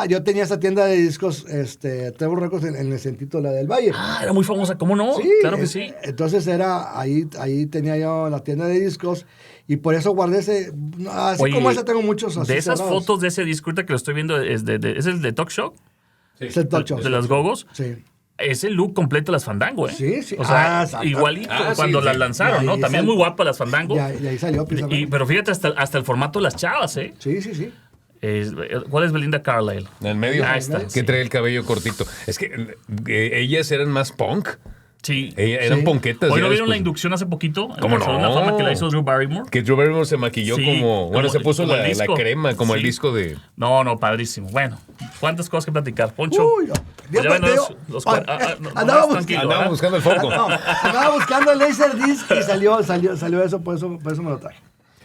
Yo tenía esa tienda de discos, Treble Records en el centito de la del Valle. Ah, era muy famosa, ¿cómo no? Sí, Claro que sí. Entonces ahí tenía yo la tienda de discos y por eso guardé ese, así Oye, como ese tengo muchos así de esas cerrados. fotos de ese disco ahorita que lo estoy viendo, ¿es el de Talk Show? Es el Talk Show. De las Gogos. Sí. Es el look completo de las Fandango, ¿eh? Sí. O sea, exacto. igualito cuando sí. las lanzaron, Y ¿no? ahí También sal- muy guapa las Fandango. Y ahí salió precisamente. Pero fíjate hasta el formato de las chavas, ¿eh? Sí. ¿Cuál es Belinda Carlisle? En el medio. Ahí está. Que sí. trae el cabello cortito. Es que ellas eran más punk. Sí. Eran Sí. punquetas. ¿Hoy ya no vieron la después. inducción hace poquito? ¿Cómo En el Salón de la no? Fama que la hizo Drew Barrymore. Que Drew Barrymore se maquilló Sí, bueno, se puso como el la disco. crema, como el Sí. disco de... No, padrísimo. Bueno, ¿cuántas cosas que platicar? Poncho. Uy, no. Pues ya ven Andaba más tranquilo, Andaba ¿verdad? buscando el foco. No, andaba buscando el Laserdisc y salió eso, por eso me lo traje.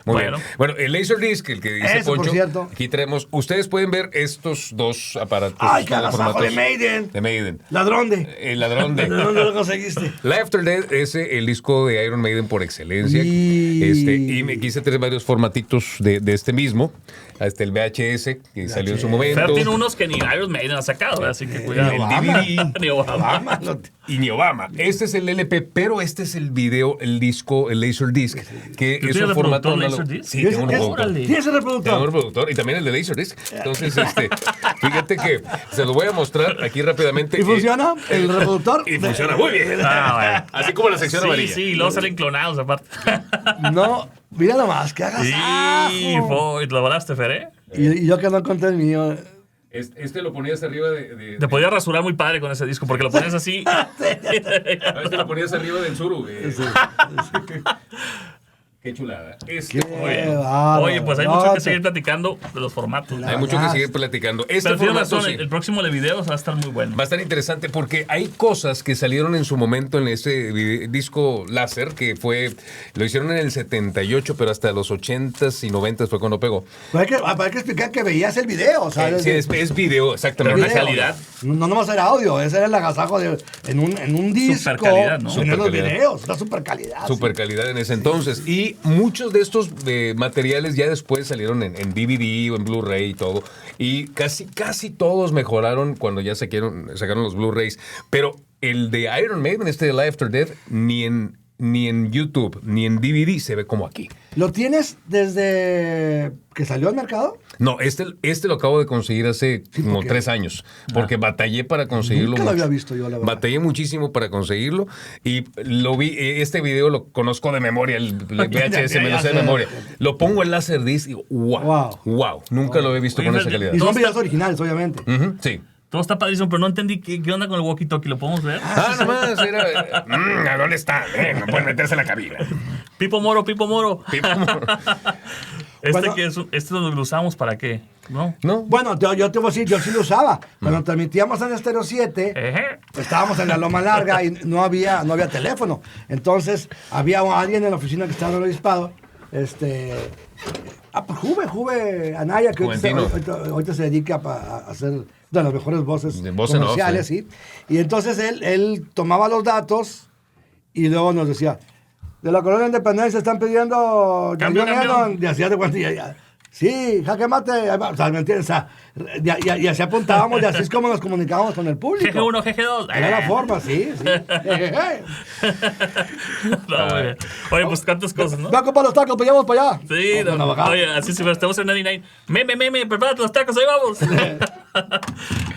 Muy Bueno. bien. Bueno, el Laserdisc, el que dice Eso, por Poncho, cierto. aquí traemos... Ustedes pueden ver estos dos aparatos. ¡Ay, de carajo, formatos de Maiden! De Maiden. Ladrón de. El ladrón ¿De de... dónde lo conseguiste? Live After Death es el disco de Iron Maiden por excelencia. Y- Y me quise traer varios formatitos de este mismo. Hasta el VHS, que salió en su momento. Fer tiene unos que ni Iron Maiden ha sacado, así que cuidado. El Obama. DVD. Ni Obama. Y ni Obama. Este es el LP, pero este es el video, el disco, el Laserdisc, que ¿Tú es tienes un formato reproductor análogo. Laserdisc? Sí, tengo un reproductor. Órale. ¿Tienes el Tengo un reproductor? reproductor y también el de Laserdisc. Entonces, fíjate que se lo voy a mostrar aquí rápidamente. ¿Y funciona el reproductor? Y funciona muy bien. Ah, bueno. Así como la sección Sí, amarilla. sí, y luego salen clonados aparte. No, mira nomás, que hagas. Sí, lo lograste, Fer, ¿eh? Y yo que no conté el mío. Este lo ponías arriba de Te podías rasurar muy padre con ese disco, porque lo pones así. Este lo ponías arriba del Zuru. Qué chulada. Qué Bueno, bárbaro. Oye, pues hay No, mucho que te- seguir platicando de los formatos. hay mucho que seguir platicando. Este Pero tienes formato razón, sí, el próximo de videos va a estar muy bueno. va a estar interesante porque hay cosas que salieron en su momento en ese disco láser que lo hicieron en el 78, pero hasta los 80s y 90s fue cuando pegó. Pero hay que explicar que veías el video, o sea, Sí, es video, exactamente. Pero una calidad. No nomás era audio, ese era el agasajo en un disco. Super calidad, ¿no? Tener los Super calidad. videos, una super calidad. Super calidad en ese entonces. Y muchos de estos materiales ya después salieron en DVD o en Blu-ray y todo. Y casi todos mejoraron cuando ya sacaron los Blu-rays. Pero el de Iron Maiden, de Live After Death, ni en YouTube, ni en DVD se ve como aquí. ¿Lo tienes desde que salió al mercado? No, este lo acabo de conseguir hace como porque- 3 años, porque batallé para conseguirlo. Nunca lo mucho. había visto yo, la verdad. Batallé muchísimo para conseguirlo y lo vi, este video lo conozco de memoria, el VHS me lo sé de memoria. Lo pongo en Laserdisc y digo, wow, nunca lo he visto Oye, con esa Fer, calidad. Y son Todos videos originales, obviamente. Ujú, sí. Todo está padrísimo, pero no entendí qué onda con el walkie-talkie. ¿Lo podemos ver? Nomás era, ¿a dónde está? No pueden meterse en la cabina. Pipo Moro. Bueno. Este lo usamos para qué, ¿no? ¿No? Bueno, yo te voy a decir, yo sí lo usaba. Cuando transmitíamos en Estéreo 7, Ejé. estábamos en la Loma Larga y no había teléfono. Entonces, había alguien en la oficina que estaba en el obispado. Pues Juve Anaya, que Juventino. ahorita se dedica a hacer de las mejores voces De voz en off, comerciales, sí. Y entonces él tomaba los datos y luego nos decía, de la Colonia Independencia están pidiendo Cambio, John cambio. Lennon, y hacía de cuenta, sí, jaque mate, ahí va. O sea, ¿me entiendes? O sea, y así apuntábamos y así es como nos comunicábamos con el público. GG1, GG2. Era la forma, sí. No, muy bien. Oye, pues tantas cosas, ¿no? Ve a comprar los tacos, pues ya vamos para allá. Sí, Vamos a Navajar. oye, así si estamos en 99. Meme, prepárate los tacos, ahí vamos.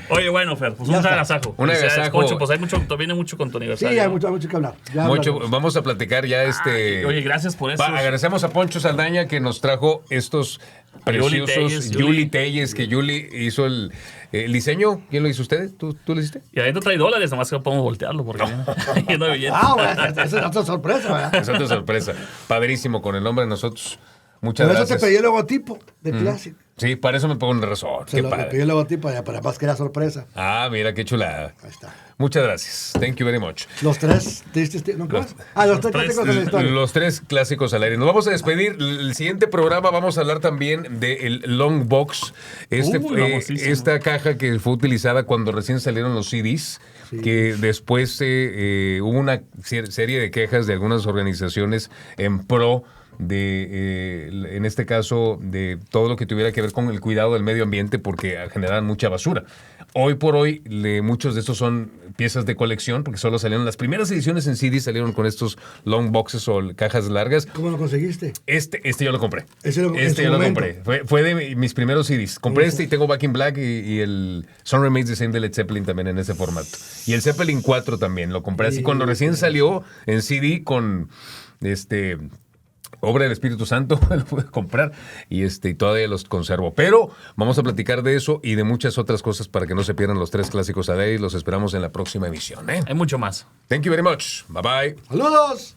Oye, bueno, Fer, pues Ya un está. agasajo. Un Felicidades, agasajo. Poncho, pues viene mucho con tu Sí, aniversario. hay ¿no? mucho que hablar. Ya Mucho, hablaremos. vamos a platicar ya Oye, gracias por eso. Agradecemos a Poncho Saldaña que nos trajo estos preciosos. Yuli Telles, que Yuli hizo el diseño. ¿Quién lo hizo usted? ¿Tú lo hiciste? Y adentro trae $, nomás que podemos voltearlo porque lleno de billetes. Esa es otra sorpresa, ¿verdad? Es otra sorpresa. Padrísimo, con el nombre de nosotros. Muchas Por eso gracias. te pedí el logotipo de Classic. Sí, para eso me pongo un resort. Se Qué lo padre. pedí el logotipo ya para más que era sorpresa. Ah, mira, qué chulada. Ahí está. Muchas gracias. Thank you very much. Los tres tristes. ¿No? Los- Los tres clásicos de la historia. Los 3 clásicos al aire. Nos vamos a despedir. El siguiente programa vamos a hablar también del Long Box. famosísimo. Esta caja que fue utilizada cuando recién salieron los CDs, que después hubo una serie de quejas de algunas organizaciones en pro de, en este caso, de todo lo que tuviera que ver con el cuidado del medio ambiente porque generan mucha basura. Hoy por hoy, muchos de estos son piezas de colección porque solo salieron las primeras ediciones en CD, salieron con estos long boxes o cajas largas. ¿Cómo lo conseguiste? Este yo lo compré. En su Yo lo momento. compré. Fue de mis primeros CDs. Compré y tengo Back in Black y el Sun Remains the Same de Led Zeppelin también en ese formato. Y el Zeppelin 4 también. Lo compré así cuando recién salió en CD con obra del Espíritu Santo, lo pude comprar y todavía los conservo. Pero vamos a platicar de eso y de muchas otras cosas para que no se pierdan los 3 clásicos a ley. Los esperamos en la próxima emisión. Hay mucho más. Thank you very much. Bye bye. ¡Saludos!